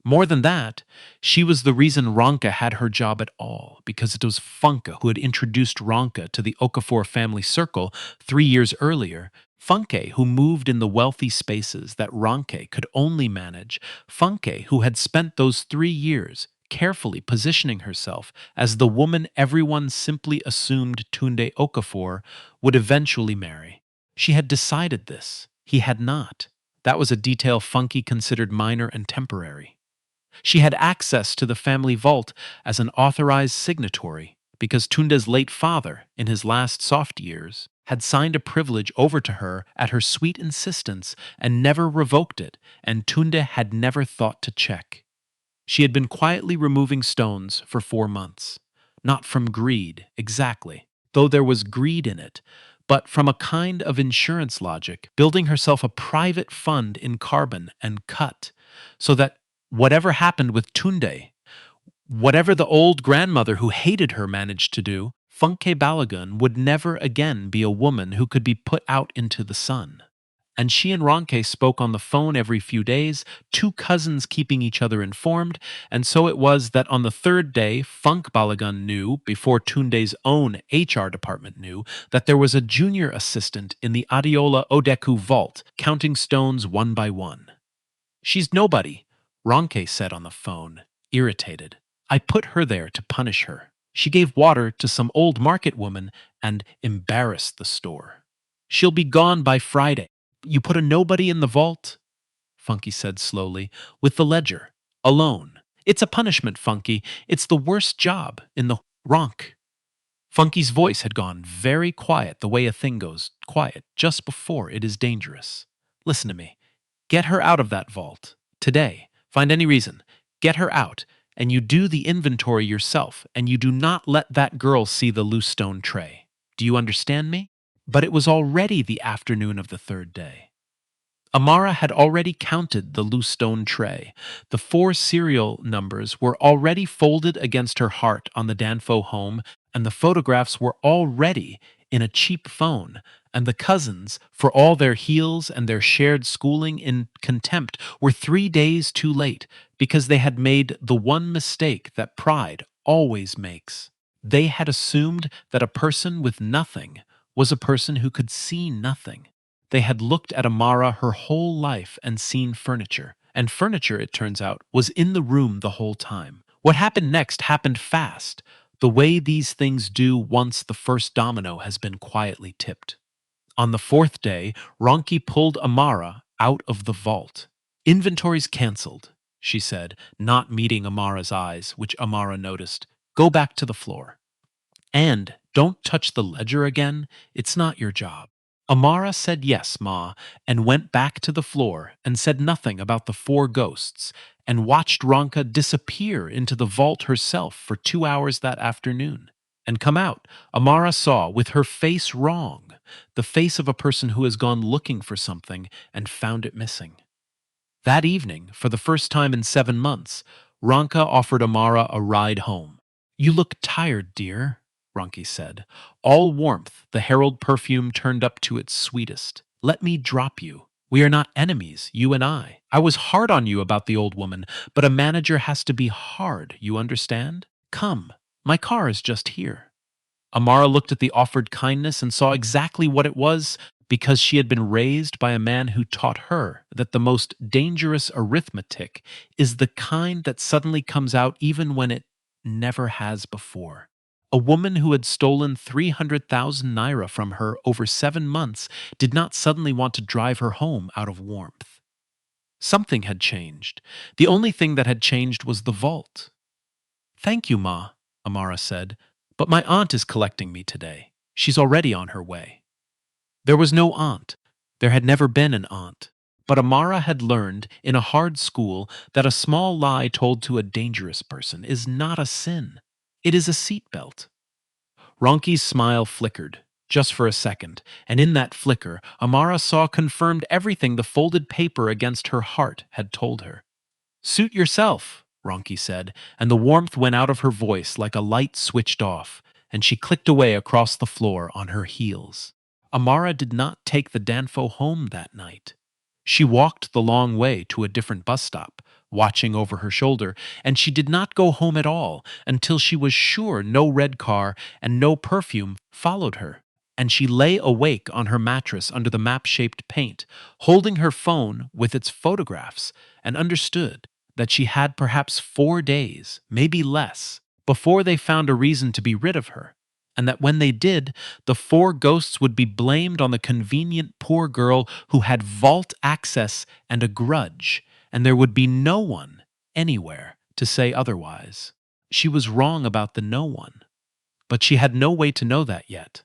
More than that, she was the reason Ronka had her job at all, because it was Funke who had introduced Ronka to the Okafor family circle 3 years earlier. Funke, who moved in the wealthy spaces that Ronke could only manage. Funke, who had spent those 3 years carefully positioning herself as the woman everyone simply assumed Tunde Okafor would eventually marry. She had decided this. He had not. That was a detail Funke considered minor and temporary. She had access to the family vault as an authorized signatory because Tunde's late father, in his last soft years, had signed a privilege over to her at her sweet insistence and never revoked it, and Tunde had never thought to check. She had been quietly removing stones for 4 months. Not from greed, exactly, though there was greed in it, but from a kind of insurance logic, building herself a private fund in carbon and cut, so that whatever happened with Tunde, whatever the old grandmother who hated her managed to do, Funke Balagun would never again be a woman who could be put out into the sun. And she and Ronke spoke on the phone every few days, 2 cousins keeping each other informed, and so it was that on the third day, Funk Balagun knew, before Tunde's own HR department knew, that there was a junior assistant in the Adiola Odeku vault, counting stones one by one. "She's nobody," Ronke said on the phone, irritated. "I put her there to punish her. She gave water to some old market woman and embarrassed the store. She'll be gone by Friday. You put a nobody in the vault?" Funky said slowly, "with the ledger. Alone. It's a punishment, Funky. It's the worst job in the Ronk." Funky's voice had gone very quiet, the way a thing goes quiet just before it is dangerous. "Listen to me. Get her out of that vault. Today. Find any reason. Get her out, and you do the inventory yourself, and you do not let that girl see the loose stone tray. Do you understand me?" But it was already the afternoon of the third day. Amara had already counted the loose stone tray. The 4 serial numbers were already folded against her heart on the Danfo home, and the photographs were already in a cheap phone, and the cousins, for all their heels and their shared schooling in contempt, were 3 days too late because they had made the one mistake that pride always makes. They had assumed that a person with nothing was a person who could see nothing. They had looked at Amara her whole life and seen furniture. And furniture, it turns out, was in the room the whole time. What happened next happened fast, the way these things do once the first domino has been quietly tipped. On the fourth day, Ronki pulled Amara out of the vault. "Inventory's cancelled," she said, not meeting Amara's eyes, which Amara noticed. "Go back to the floor." And don't touch the ledger again. It's not your job. Amara said yes, Ma, and went back to the floor and said nothing about the four ghosts and watched Ronka disappear into the vault herself for 2 hours that afternoon. And come out, Amara saw, with her face wrong, the face of a person who has gone looking for something and found it missing. That evening, for the first time in 7 months, Ronka offered Amara a ride home. You look tired, dear, Ronki said. All warmth, the herald perfume turned up to its sweetest. Let me drop you. We are not enemies, you and I. I was hard on you about the old woman, but a manager has to be hard, you understand? Come, my car is just here. Amara looked at the offered kindness and saw exactly what it was because she had been raised by a man who taught her that the most dangerous arithmetic is the kind that suddenly comes out even when it never has before. A woman who had stolen 300,000 naira from her over 7 months did not suddenly want to drive her home out of warmth. Something had changed. The only thing that had changed was the vault. Thank you, Ma, Amara said, but my aunt is collecting me today. She's already on her way. There was no aunt. There had never been an aunt. But Amara had learned in a hard school that a small lie told to a dangerous person is not a sin. It is a seatbelt. Ronki's smile flickered, just for a second, and in that flicker, Amara saw confirmed everything the folded paper against her heart had told her. Suit yourself, Ronki said, and the warmth went out of her voice like a light switched off, and she clicked away across the floor on her heels. Amara did not take the Danfo home that night. She walked the long way to a different bus stop, watching over her shoulder, and she did not go home at all until she was sure no red car and no perfume followed her. And she lay awake on her mattress under the map-shaped paint, holding her phone with its photographs, and understood that she had perhaps 4 days, maybe less, before they found a reason to be rid of her, and that when they did, the four ghosts would be blamed on the convenient poor girl who had vault access and a grudge, and there would be no one, anywhere, to say otherwise. She was wrong about the no one, but she had no way to know that yet.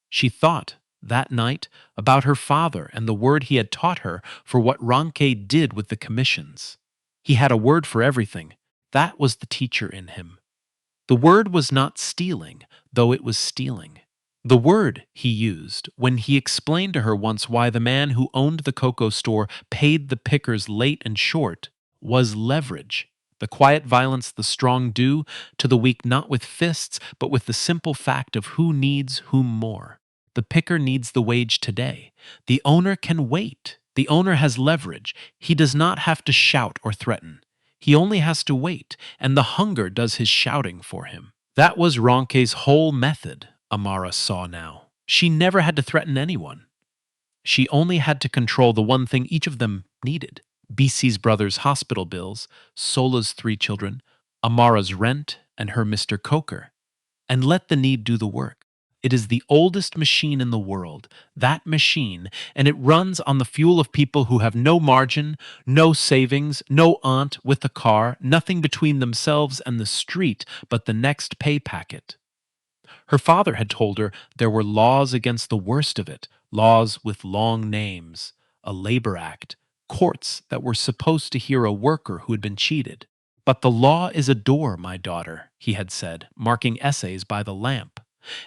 She thought, that night, about her father and the word he had taught her for what Ronke did with the commissions. He had a word for everything. That was the teacher in him. The word was not stealing, though it was stealing. The word he used when he explained to her once why the man who owned the cocoa store paid the pickers late and short was leverage. The quiet violence the strong do to the weak not with fists, but with the simple fact of who needs whom more. The picker needs the wage today. The owner can wait. The owner has leverage. He does not have to shout or threaten. He only has to wait, and the hunger does his shouting for him. That was Ronke's whole method, Amara saw now. She never had to threaten anyone. She only had to control the one thing each of them needed. BC's brother's hospital bills, Sola's 3 children, Amara's rent, and her Mr. Coker. And let the need do the work. It is the oldest machine in the world, that machine, and it runs on the fuel of people who have no margin, no savings, no aunt with a car, nothing between themselves and the street but the next pay packet. Her father had told her there were laws against the worst of it, laws with long names, a labor act, courts that were supposed to hear a worker who had been cheated. But the law is a door, my daughter, he had said, marking essays by the lamp.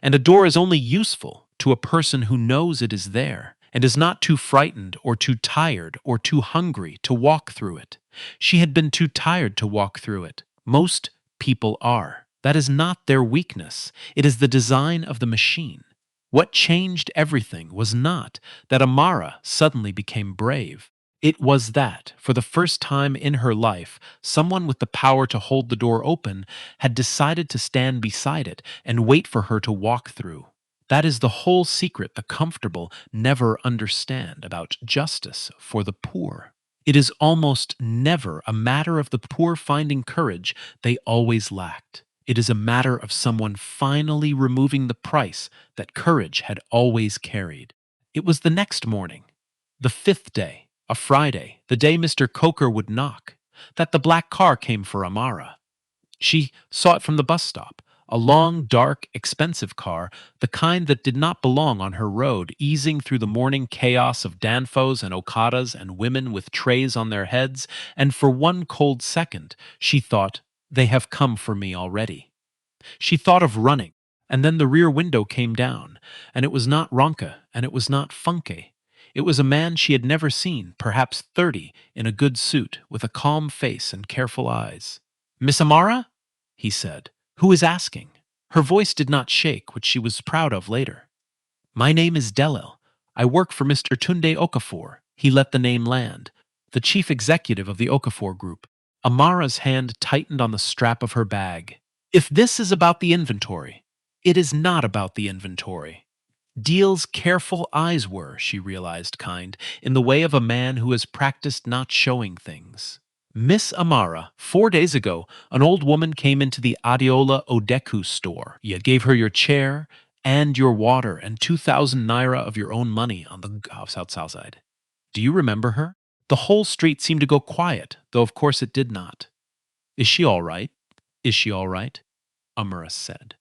And a door is only useful to a person who knows it is there, and is not too frightened or too tired or too hungry to walk through it. She had been too tired to walk through it. Most people are. That is not their weakness. It is the design of the machine. What changed everything was not that Amara suddenly became brave. It was that, for the first time in her life, someone with the power to hold the door open had decided to stand beside it and wait for her to walk through. That is the whole secret the comfortable never understand about justice for the poor. It is almost never a matter of the poor finding courage they always lacked. It is a matter of someone finally removing the price that courage had always carried. It was the next morning, the 5th day, a Friday, the day Mr. Coker would knock, that the black car came for Amara. She saw it from the bus stop, A long, dark, expensive car, the kind that did not belong on her road, easing through the morning chaos of Danfos and Okadas and women with trays on their heads, and for one cold second, she thought, they have come for me already. She thought of running, and then the rear window came down, and it was not Ronka, and it was not Funke. It was a man she had never seen, perhaps 30, in a good suit, with a calm face and careful eyes. "Miss Amara?" he said. "Who is asking?" Her voice did not shake, which she was proud of later. "My name is Delil. I work for Mr. Tunde Okafor." He let the name land. The chief executive of the Okafor Group. Amara's hand tightened on the strap of her bag. If this is about the inventory, it is not about the inventory. Deal's careful eyes were, she realized, kind, in the way of a man who has practiced not showing things. "Miss Amara, 4 days ago, an old woman came into the Adiola Odeku store. You gave her your chair and your water and 2,000 naira of your own money on the south side. Do you remember her?" The whole street seemed to go quiet, though of course it did not. "Is she all right? Is she all right?" Amara said.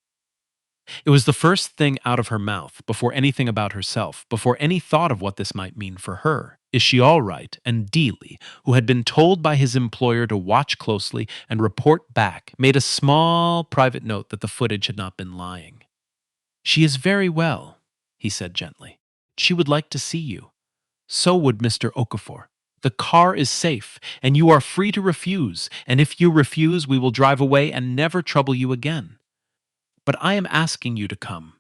It was the first thing out of her mouth, before anything about herself, before any thought of what this might mean for her. "Is she all right?" And Dealey, who had been told by his employer to watch closely and report back, made a small private note that the footage had not been lying. "She is very well," he said gently. "She would like to see you. So would Mr. Okafor. The car is safe, and you are free to refuse, and if you refuse, we will drive away and never trouble you again. But I am asking you to come."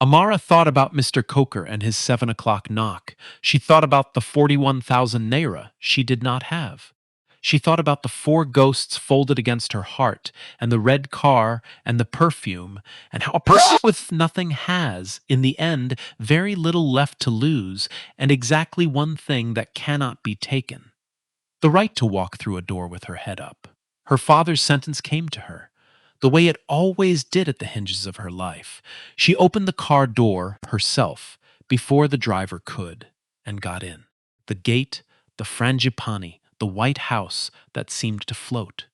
Amara thought about Mr. Coker and his 7 o'clock knock. She thought about the 41,000 naira she did not have. She thought about the four ghosts folded against her heart, and the red car, and the perfume, and how a person with nothing has, in the end, very little left to lose, and exactly one thing that cannot be taken: the right to walk through a door with her head up. Her father's sentence came to her, the way it always did at the hinges of her life. She opened the car door herself before the driver could, and got in. The gate, the frangipani, the white house that seemed to float.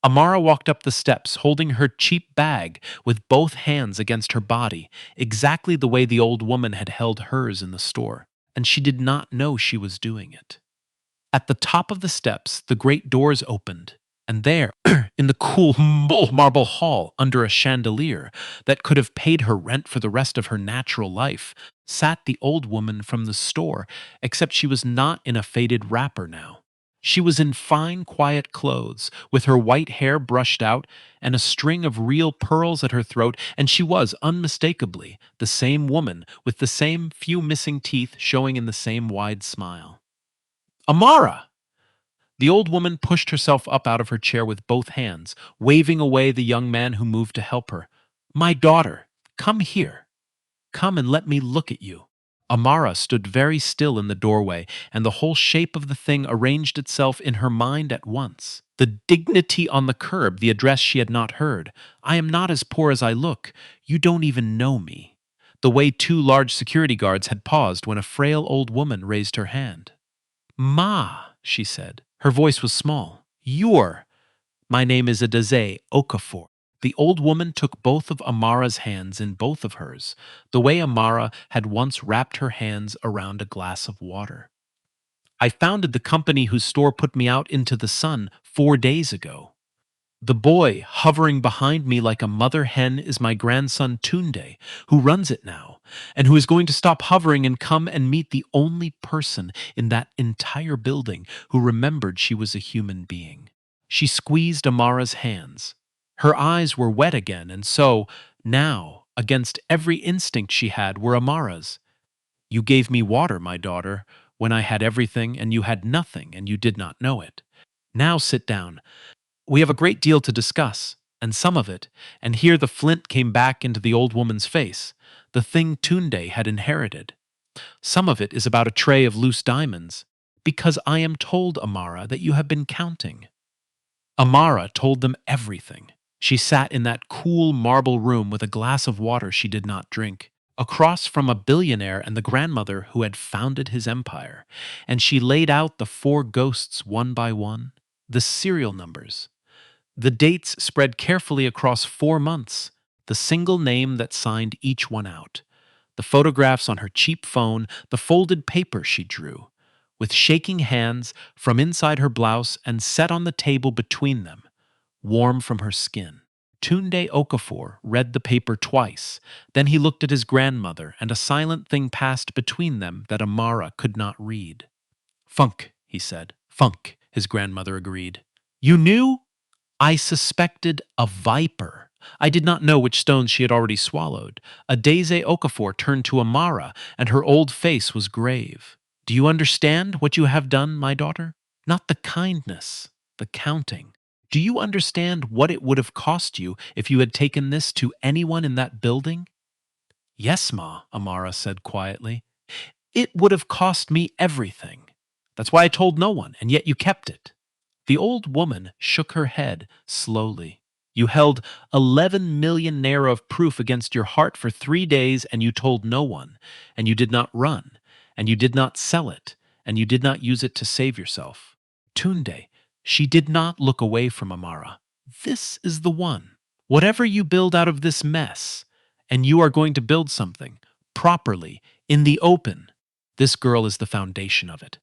Amara walked up the steps, holding her cheap bag with both hands against her body, exactly the way the old woman had held hers in the store, and she did not know she was doing it. At the top of the steps, the great doors opened, and there, in the cool marble hall under a chandelier that could have paid her rent for the rest of her natural life, sat the old woman from the store, except she was not in a faded wrapper now. She was in fine, quiet clothes, with her white hair brushed out and a string of real pearls at her throat, and she was unmistakably the same woman with the same few missing teeth showing in the same wide smile. "Amara!" The old woman pushed herself up out of her chair with both hands, waving away the young man who moved to help her. "My daughter, come here. Come and let me look at you." Amara stood very still in the doorway, and the whole shape of the thing arranged itself in her mind at once. The dignity on the curb, the address she had not heard. "I am not as poor as I look. You don't even know me." The way two large security guards had paused when a frail old woman raised her hand. "Ma," she said. Her voice was small. "You're—" "My name is Adaze Okafor." The old woman took both of Amara's hands in both of hers, the way Amara had once wrapped her hands around a glass of water. "I founded the company whose store put me out into the sun 4 days ago. The boy hovering behind me like a mother hen is my grandson Tunde, who runs it now, and who is going to stop hovering and come and meet the only person in that entire building who remembered she was a human being." She squeezed Amara's hands. Her eyes were wet again, and so, now, against every instinct she had, were Amara's. "You gave me water, my daughter, when I had everything and you had nothing and you did not know it. Now sit down. We have a great deal to discuss, and some of it," and here the flint came back into the old woman's face, "the thing Tunde had inherited. Some of it is about a tray of loose diamonds, because I am told, Amara, that you have been counting." Amara told them everything. She sat in that cool marble room with a glass of water she did not drink, across from a billionaire and the grandmother who had founded his empire, and she laid out the four ghosts one by one, the serial numbers. The dates spread carefully across 4 months, the single name that signed each one out, the photographs on her cheap phone, the folded paper she drew, with shaking hands from inside her blouse and set on the table between them, warm from her skin. Tunde Okafor read the paper twice. Then he looked at his grandmother, and a silent thing passed between them that Amara could not read. Funk, he said. Funk, his grandmother agreed. You knew? I suspected a viper. I did not know which stones she had already swallowed. Adeze Okafor turned to Amara, and her old face was grave. Do you understand what you have done, my daughter? Not the kindness, the counting. Do you understand what it would have cost you if you had taken this to anyone in that building? Yes, Ma, Amara said quietly. It would have cost me everything. That's why I told no one, and yet you kept it. The old woman shook her head slowly. You held 11 million naira of proof against your heart for 3 days, and you told no one, and you did not run, and you did not sell it, and you did not use it to save yourself. Tunde, she did not look away from Amara. This is the one. Whatever you build out of this mess, and you are going to build something, properly, in the open, this girl is the foundation of it.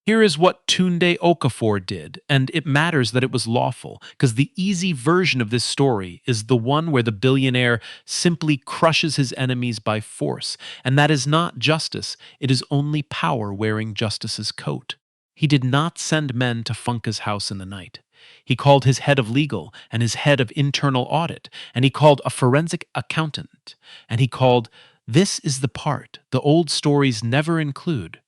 Here is what Tunde Okafor did, and it matters that it was lawful, because the easy version of this story is the one where the billionaire simply crushes his enemies by force, and that is not justice, it is only power wearing justice's coat. He did not send men to Funka's house in the night. He called his head of legal and his head of internal audit, and he called a forensic accountant, and he called, this is the part the old stories never include,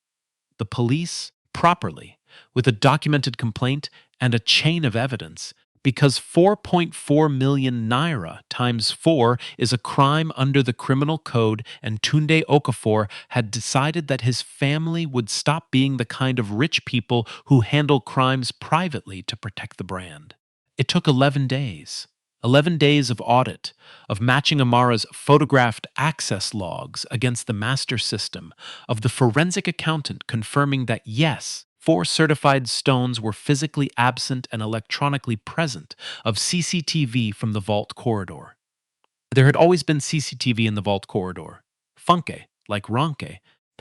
the police properly, with a documented complaint and a chain of evidence, because 4.4 million naira times 4 is a crime under the criminal code, and Tunde Okafor had decided that his family would stop being the kind of rich people who handle crimes privately to protect the brand. It took 11 days. 11 days of audit, of matching Amara's photographed access logs against the master system, of the forensic accountant confirming that yes, 4 certified stones were physically absent and electronically present, of CCTV from the vault corridor. There had always been CCTV in the vault corridor. Funke, like Ronke,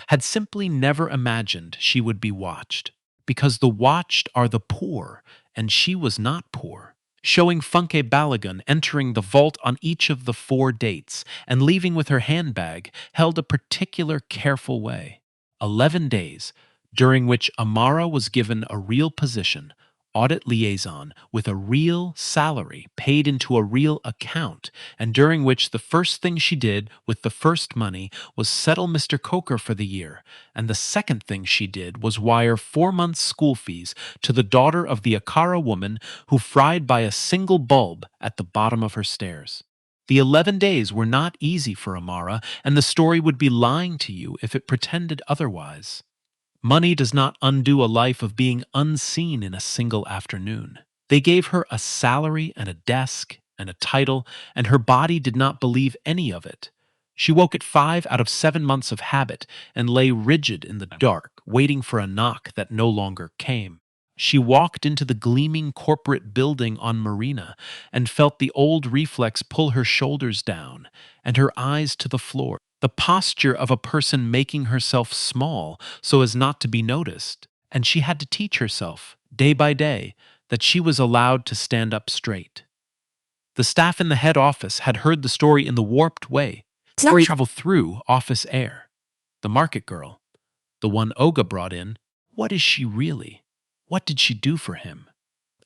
had simply never imagined she would be watched, because the watched are the poor, and she was not poor, showing Funke Balagun entering the vault on each of the 4 dates and leaving with her handbag held a particular careful way. 11 days, during which Amara was given a real position, audit liaison, with a real salary paid into a real account, and during which the first thing she did with the first money was settle Mr. Coker for the year, and the second thing she did was wire 4 months' school fees to the daughter of the Akara woman who fried by a single bulb at the bottom of her stairs. The 11 days were not easy for Amara, and the story would be lying to you if it pretended otherwise. Money does not undo a life of being unseen in a single afternoon. They gave her a salary and a desk and a title, and her body did not believe any of it. She woke at 5 out of 7 months of habit and lay rigid in the dark, waiting for a knock that no longer came. She walked into the gleaming corporate building on Marina and felt the old reflex pull her shoulders down and her eyes to the floor, the posture of a person making herself small so as not to be noticed, and she had to teach herself, day by day, that she was allowed to stand up straight. The staff in the head office had heard the story in the warped way. Story traveled through office air. The market girl, the one Oga brought in, what is she really? What did she do for him?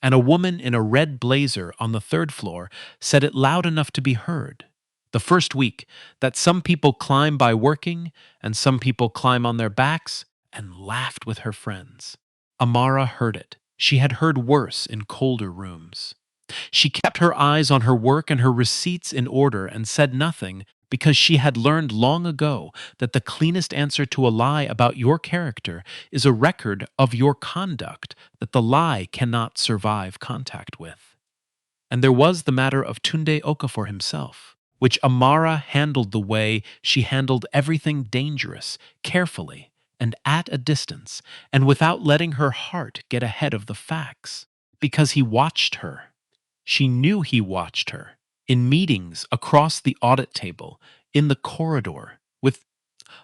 And a woman in a red blazer on the 3rd floor said it loud enough to be heard. The first week, that some people climb by working and some people climb on their backs, and laughed with her friends. Amara heard it. She had heard worse in colder rooms. She kept her eyes on her work and her receipts in order and said nothing because she had learned long ago that the cleanest answer to a lie about your character is a record of your conduct that the lie cannot survive contact with. And there was the matter of Tunde Okafor himself, which Amara handled the way she handled everything dangerous, carefully, and at a distance, and without letting her heart get ahead of the facts, because he watched her. She knew he watched her. in meetings, across the audit table, in the corridor, with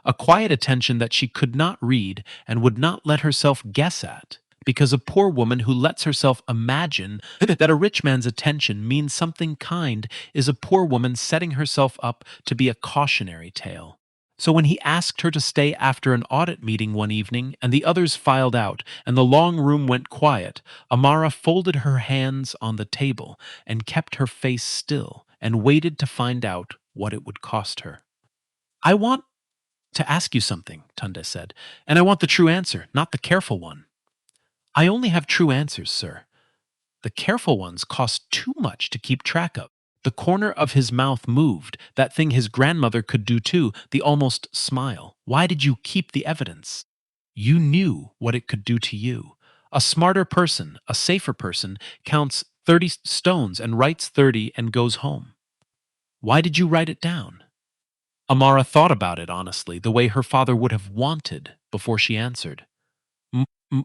a quiet attention that she could not read and would not let herself guess at, because a poor woman who lets herself imagine that a rich man's attention means something kind is a poor woman setting herself up to be a cautionary tale. So when he asked her to stay after an audit meeting one evening and the others filed out and the long room went quiet, Amara folded her hands on the table and kept her face still and waited to find out what it would cost her. I want to ask you something, Tunde said, and I want the true answer, not the careful one. I only have true answers, sir. The careful ones cost too much to keep track of. The corner of his mouth moved, that thing his grandmother could do too, the almost smile. Why did you keep the evidence? You knew what it could do to you. A smarter person, a safer person, counts 30 stones and writes 30 and goes home. Why did you write it down? Amara thought about it honestly, the way her father would have wanted, before she answered.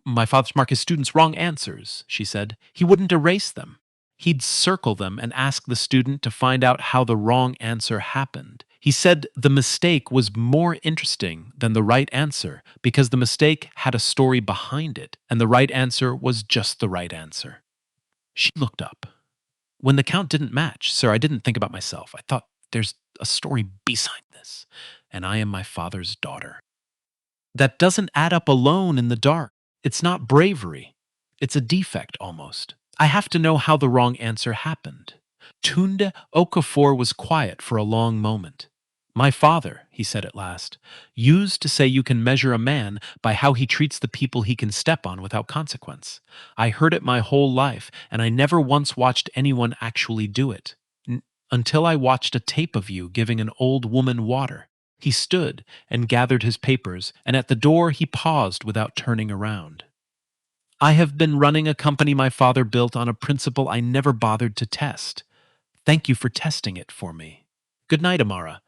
My father's mark his students wrong answers, she said. He wouldn't erase them. He'd circle them and ask the student to find out how the wrong answer happened. He said the mistake was more interesting than the right answer because the mistake had a story behind it, and the right answer was just the right answer. She looked up. When the count didn't match, sir, I didn't think about myself. I thought there's a story beside this, and I am my father's daughter. That doesn't add up alone in the dark. It's not bravery. It's a defect almost. I have to know how the wrong answer happened. Tunde Okafor was quiet for a long moment. My father, he said at last, used to say you can measure a man by how he treats the people he can step on without consequence. I heard it my whole life, and I never once watched anyone actually do it. Until I watched a tape of you giving an old woman water. He stood and gathered his papers, and at the door he paused without turning around. I have been running a company my father built on a principle I never bothered to test. Thank you for testing it for me. Good night, Amara.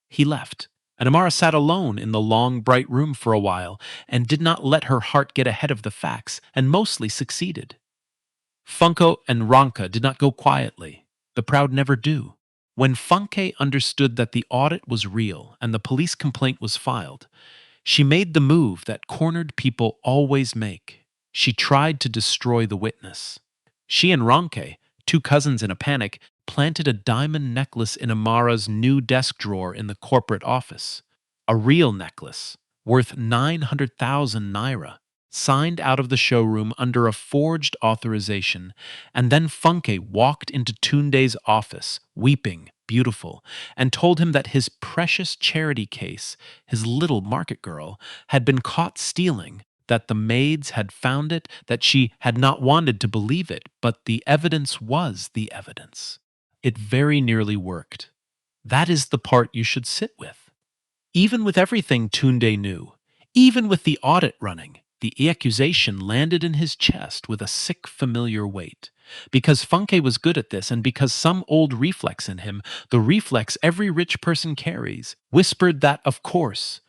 He left, and Amara sat alone in the long, bright room for a while and did not let her heart get ahead of the facts, and mostly succeeded. Funko and Ronka did not go quietly. The proud never do. When Funke understood that the audit was real and the police complaint was filed, she made the move that cornered people always make. She tried to destroy the witness. She and Ronke, two cousins in a panic, planted a diamond necklace in Amara's new desk drawer in the corporate office. A real necklace, worth 900,000 naira, signed out of the showroom under a forged authorization, and then Funke walked into Tunde's office, weeping, beautiful, and told him that his precious charity case, his little market girl, had been caught stealing, that the maids had found it, that she had not wanted to believe it, but the evidence was the evidence. It very nearly worked. That is the part you should sit with. Even with everything Tunde knew, even with the audit running, the accusation landed in his chest with a sick, familiar weight. Because Funke was good at this, and because some old reflex in him, the reflex every rich person carries, whispered that, of course,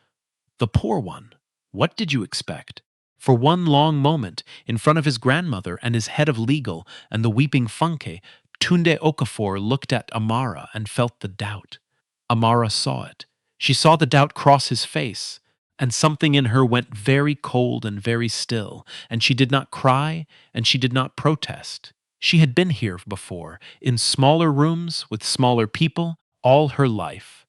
the poor one. What did you expect? For one long moment, in front of his grandmother and his head of legal and the weeping Funke, Tunde Okafor looked at Amara and felt the doubt. Amara saw it. She saw the doubt cross his face, and something in her went very cold and very still, and she did not cry, and she did not protest. She had been here before, in smaller rooms, with smaller people, all her life.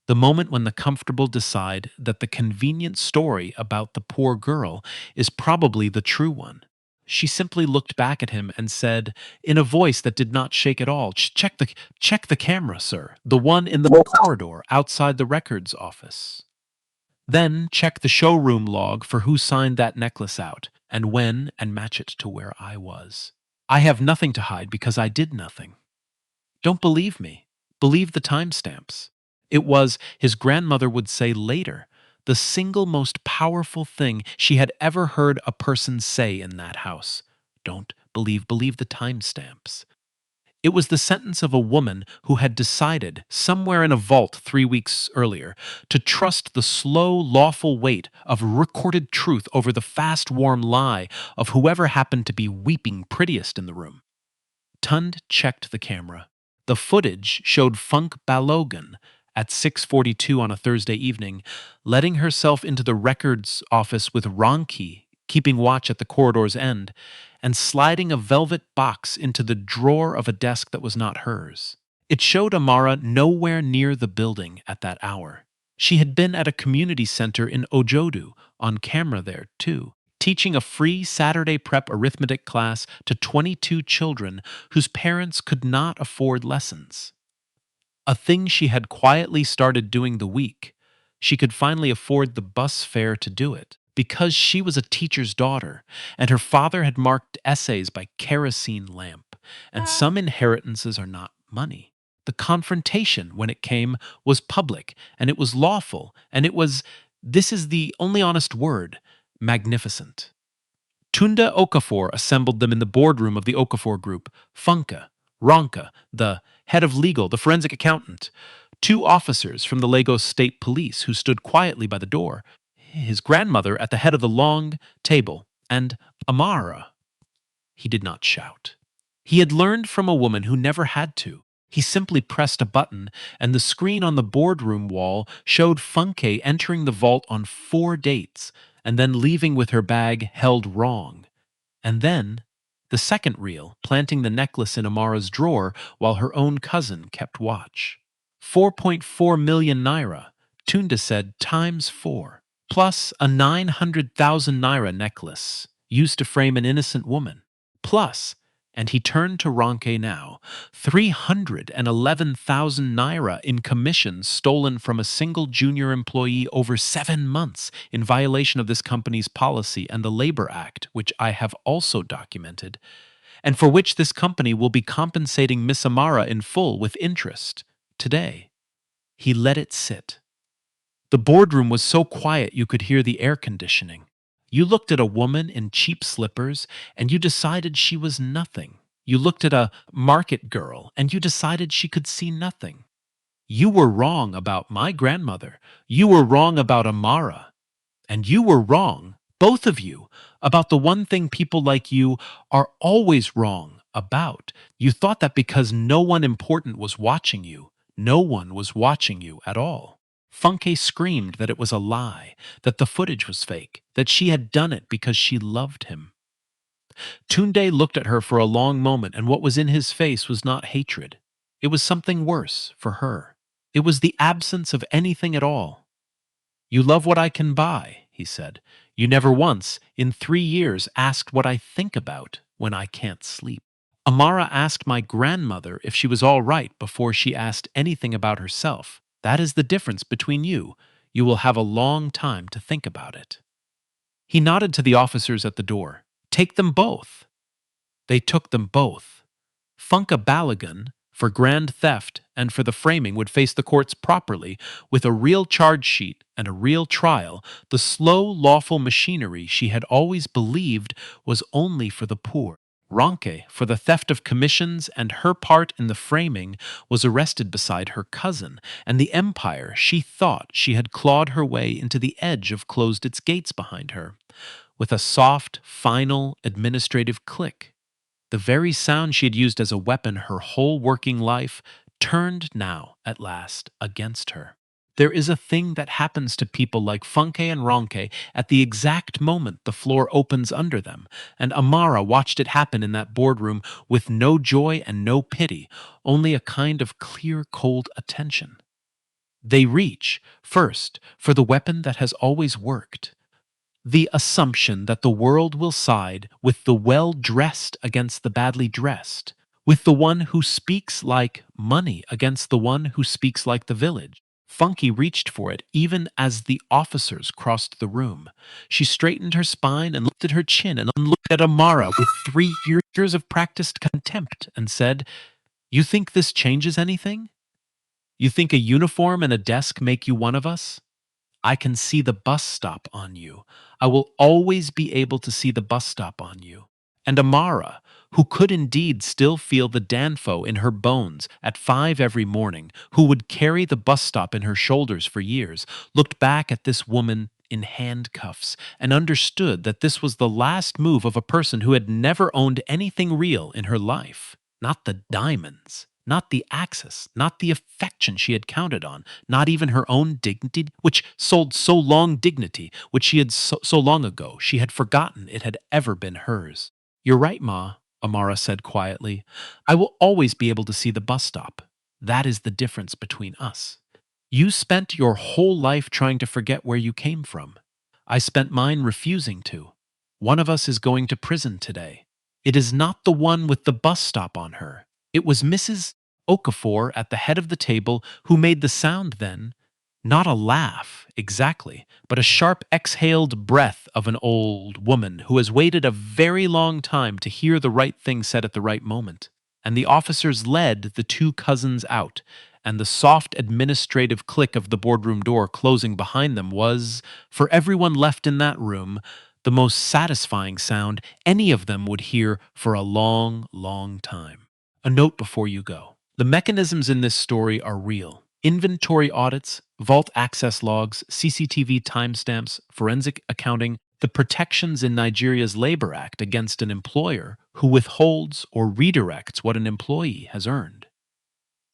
The moment when the comfortable decide that the convenient story about the poor girl is probably the true one. She simply looked back at him and said, in a voice that did not shake at all, check the camera, sir, the one in the corridor outside the records office. Then check the showroom log for who signed that necklace out, and when, and match it to where I was. I have nothing to hide because I did nothing. Don't believe me. Believe the timestamps. It was, his grandmother would say later, the single most powerful thing she had ever heard a person say in that house. Don't believe the timestamps. It was the sentence of a woman who had decided, somewhere in a vault 3 weeks earlier, to trust the slow, lawful weight of recorded truth over the fast, warm lie of whoever happened to be weeping prettiest in the room. Tund checked the camera. The footage showed Funk Balogan at 6:42 on a Thursday evening, letting herself into the records office with Ronki keeping watch at the corridor's end, and sliding a velvet box into the drawer of a desk that was not hers. It showed Amara nowhere near the building at that hour. She had been at a community center in Ojodu, on camera there too, teaching a free Saturday prep arithmetic class to 22 children whose parents could not afford lessons. A thing she had quietly started doing the week. She could finally afford the bus fare to do it, because she was a teacher's daughter, and her father had marked essays by kerosene lamp, and some inheritances are not money. The confrontation, when it came, was public, and it was lawful, and it was, this is the only honest word, magnificent. Tunda Okafor assembled them in the boardroom of the Okafor Group. Funka, Ronka, the head of legal, the forensic accountant, two officers from the Lagos State Police who stood quietly by the door, his grandmother at the head of the long table, and Amara. He did not shout. He had learned from a woman who never had to. He simply pressed a button, and the screen on the boardroom wall showed Funke entering the vault on 4 dates, and then leaving with her bag held wrong. And then, the second reel, planting the necklace in Amara's drawer while her own cousin kept watch. 4.4 million naira, Tunda said, times 4, plus a 900,000 naira necklace, used to frame an innocent woman, plus, and he turned to Ronke now, 311,000 naira in commissions stolen from a single junior employee over 7 months in violation of this company's policy and the Labor Act, which I have also documented, and for which this company will be compensating Miss Amara in full with interest today. He let it sit. The boardroom was so quiet you could hear the air conditioning. You looked at a woman in cheap slippers, and you decided she was nothing. You looked at a market girl, and you decided she could see nothing. You were wrong about my grandmother. You were wrong about Amara. And you were wrong, both of you, about the one thing people like you are always wrong about. You thought that because no one important was watching you, no one was watching you at all. Funke screamed that it was a lie, that the footage was fake, that she had done it because she loved him. Tunde looked at her for a long moment, and what was in his face was not hatred. It was something worse for her. It was the absence of anything at all. You love what I can buy, he said. You never once, in 3 years, asked what I think about when I can't sleep. Amara asked my grandmother if she was all right before she asked anything about herself. That is the difference between you. You will have a long time to think about it. He nodded to the officers at the door. Take them both. They took them both. Funka Balagan, for grand theft and for the framing, would face the courts properly, with a real charge sheet and a real trial. The slow, lawful machinery she had always believed was only for the poor. Ronke, for the theft of commissions and her part in the framing, was arrested beside her cousin, and the empire she thought she had clawed her way into the edge of closed its gates behind her. With a soft, final, administrative click, the very sound she had used as a weapon her whole working life turned now, at last, against her. There is a thing that happens to people like Funke and Ronke at the exact moment the floor opens under them, and Amara watched it happen in that boardroom with no joy and no pity, only a kind of clear, cold attention. They reach, first, for the weapon that has always worked. The assumption that the world will side with the well-dressed against the badly dressed, with the one who speaks like money against the one who speaks like the village. Funky reached for it even as the officers crossed the room. She straightened her spine and lifted her chin and looked at Amara with 3 years of practiced contempt and said, "You think this changes anything? You think a uniform and a desk make you one of us? I can see the bus stop on you. I will always be able to see the bus stop on you." And Amara, who could indeed still feel the danfo in her bones at 5 every morning, who would carry the bus stop in her shoulders for years, looked back at this woman in handcuffs and understood that this was the last move of a person who had never owned anything real in her life, not the diamonds. not the access, not the affection she had counted on, not even her own dignity, which sold so long dignity, which she had so long ago she had forgotten it had ever been hers. You're right, Ma, Amara said quietly. I will always be able to see the bus stop. That is the difference between us. You spent your whole life trying to forget where you came from. I spent mine refusing to. One of us is going to prison today. It is not the one with the bus stop on her. It was Mrs. Okafor at the head of the table who made the sound then. Not a laugh, exactly, but a sharp exhaled breath of an old woman who has waited a very long time to hear the right thing said at the right moment. And the officers led the two cousins out, and the soft administrative click of the boardroom door closing behind them was, for everyone left in that room, the most satisfying sound any of them would hear for a long, long time. A note before you go. The mechanisms in this story are real. Inventory audits, vault access logs, CCTV timestamps, forensic accounting, the protections in Nigeria's Labor Act against an employer who withholds or redirects what an employee has earned.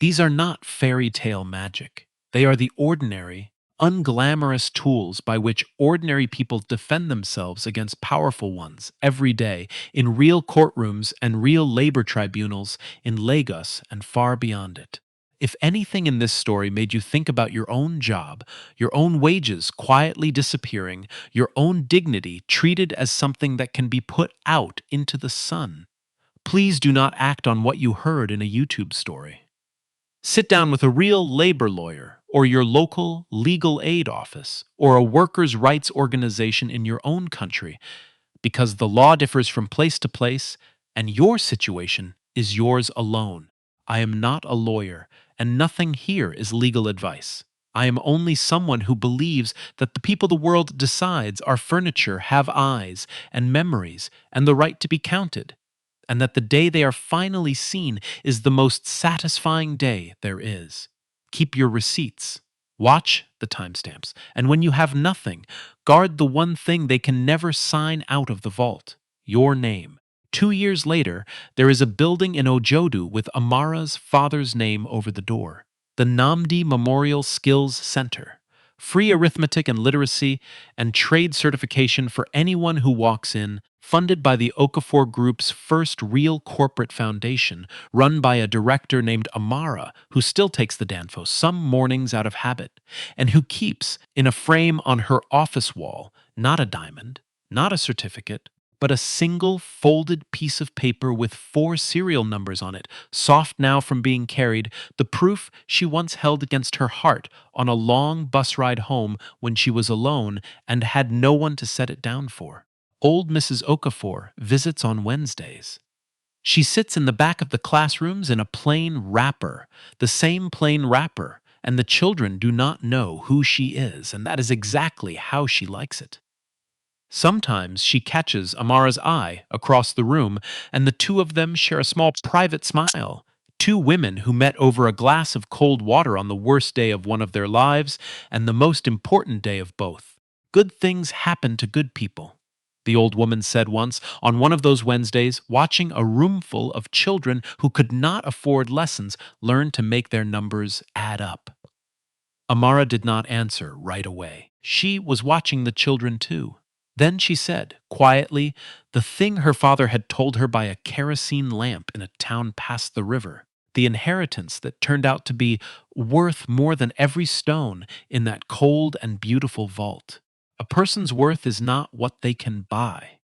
These are not fairy tale magic. They are the ordinary, unglamorous tools by which ordinary people defend themselves against powerful ones every day in real courtrooms and real labor tribunals in Lagos and far beyond it. If anything in this story made you think about your own job, your own wages quietly disappearing, your own dignity treated as something that can be put out into the sun, please do not act on what you heard in a YouTube story. Sit down with a real labor lawyer or your local legal aid office or a workers' rights organization in your own country because the law differs from place to place and your situation is yours alone. I am not a lawyer and nothing here is legal advice. I am only someone who believes that the people the world decides are furniture have eyes and memories and the right to be counted, and that the day they are finally seen is the most satisfying day there is. Keep your receipts. Watch the timestamps. And when you have nothing, guard the one thing they can never sign out of the vault: your name. 2 years later, there is a building in Ojodu with Amara's father's name over the door: the Namdi Memorial Skills Center. Free arithmetic and literacy and trade certification for anyone who walks in, funded by the Okafor Group's first real corporate foundation, run by a director named Amara, who still takes the Danfo some mornings out of habit, and who keeps, in a frame on her office wall, not a diamond, not a certificate, but a single folded piece of paper with 4 serial numbers on it, soft now from being carried, the proof she once held against her heart on a long bus ride home when she was alone and had no one to set it down for. Old Mrs. Okafor visits on Wednesdays. She sits in the back of the classrooms in a plain wrapper, the same plain wrapper, and the children do not know who she is, and that is exactly how she likes it. Sometimes she catches Amara's eye across the room, and the two of them share a small private smile. Two women who met over a glass of cold water on the worst day of one of their lives and the most important day of both. Good things happen to good people, the old woman said once on one of those Wednesdays, watching a roomful of children who could not afford lessons learn to make their numbers add up. Amara did not answer right away. She was watching the children too. Then she said, quietly, the thing her father had told her by a kerosene lamp in a town past the river, the inheritance that turned out to be worth more than every stone in that cold and beautiful vault. A person's worth is not what they can buy.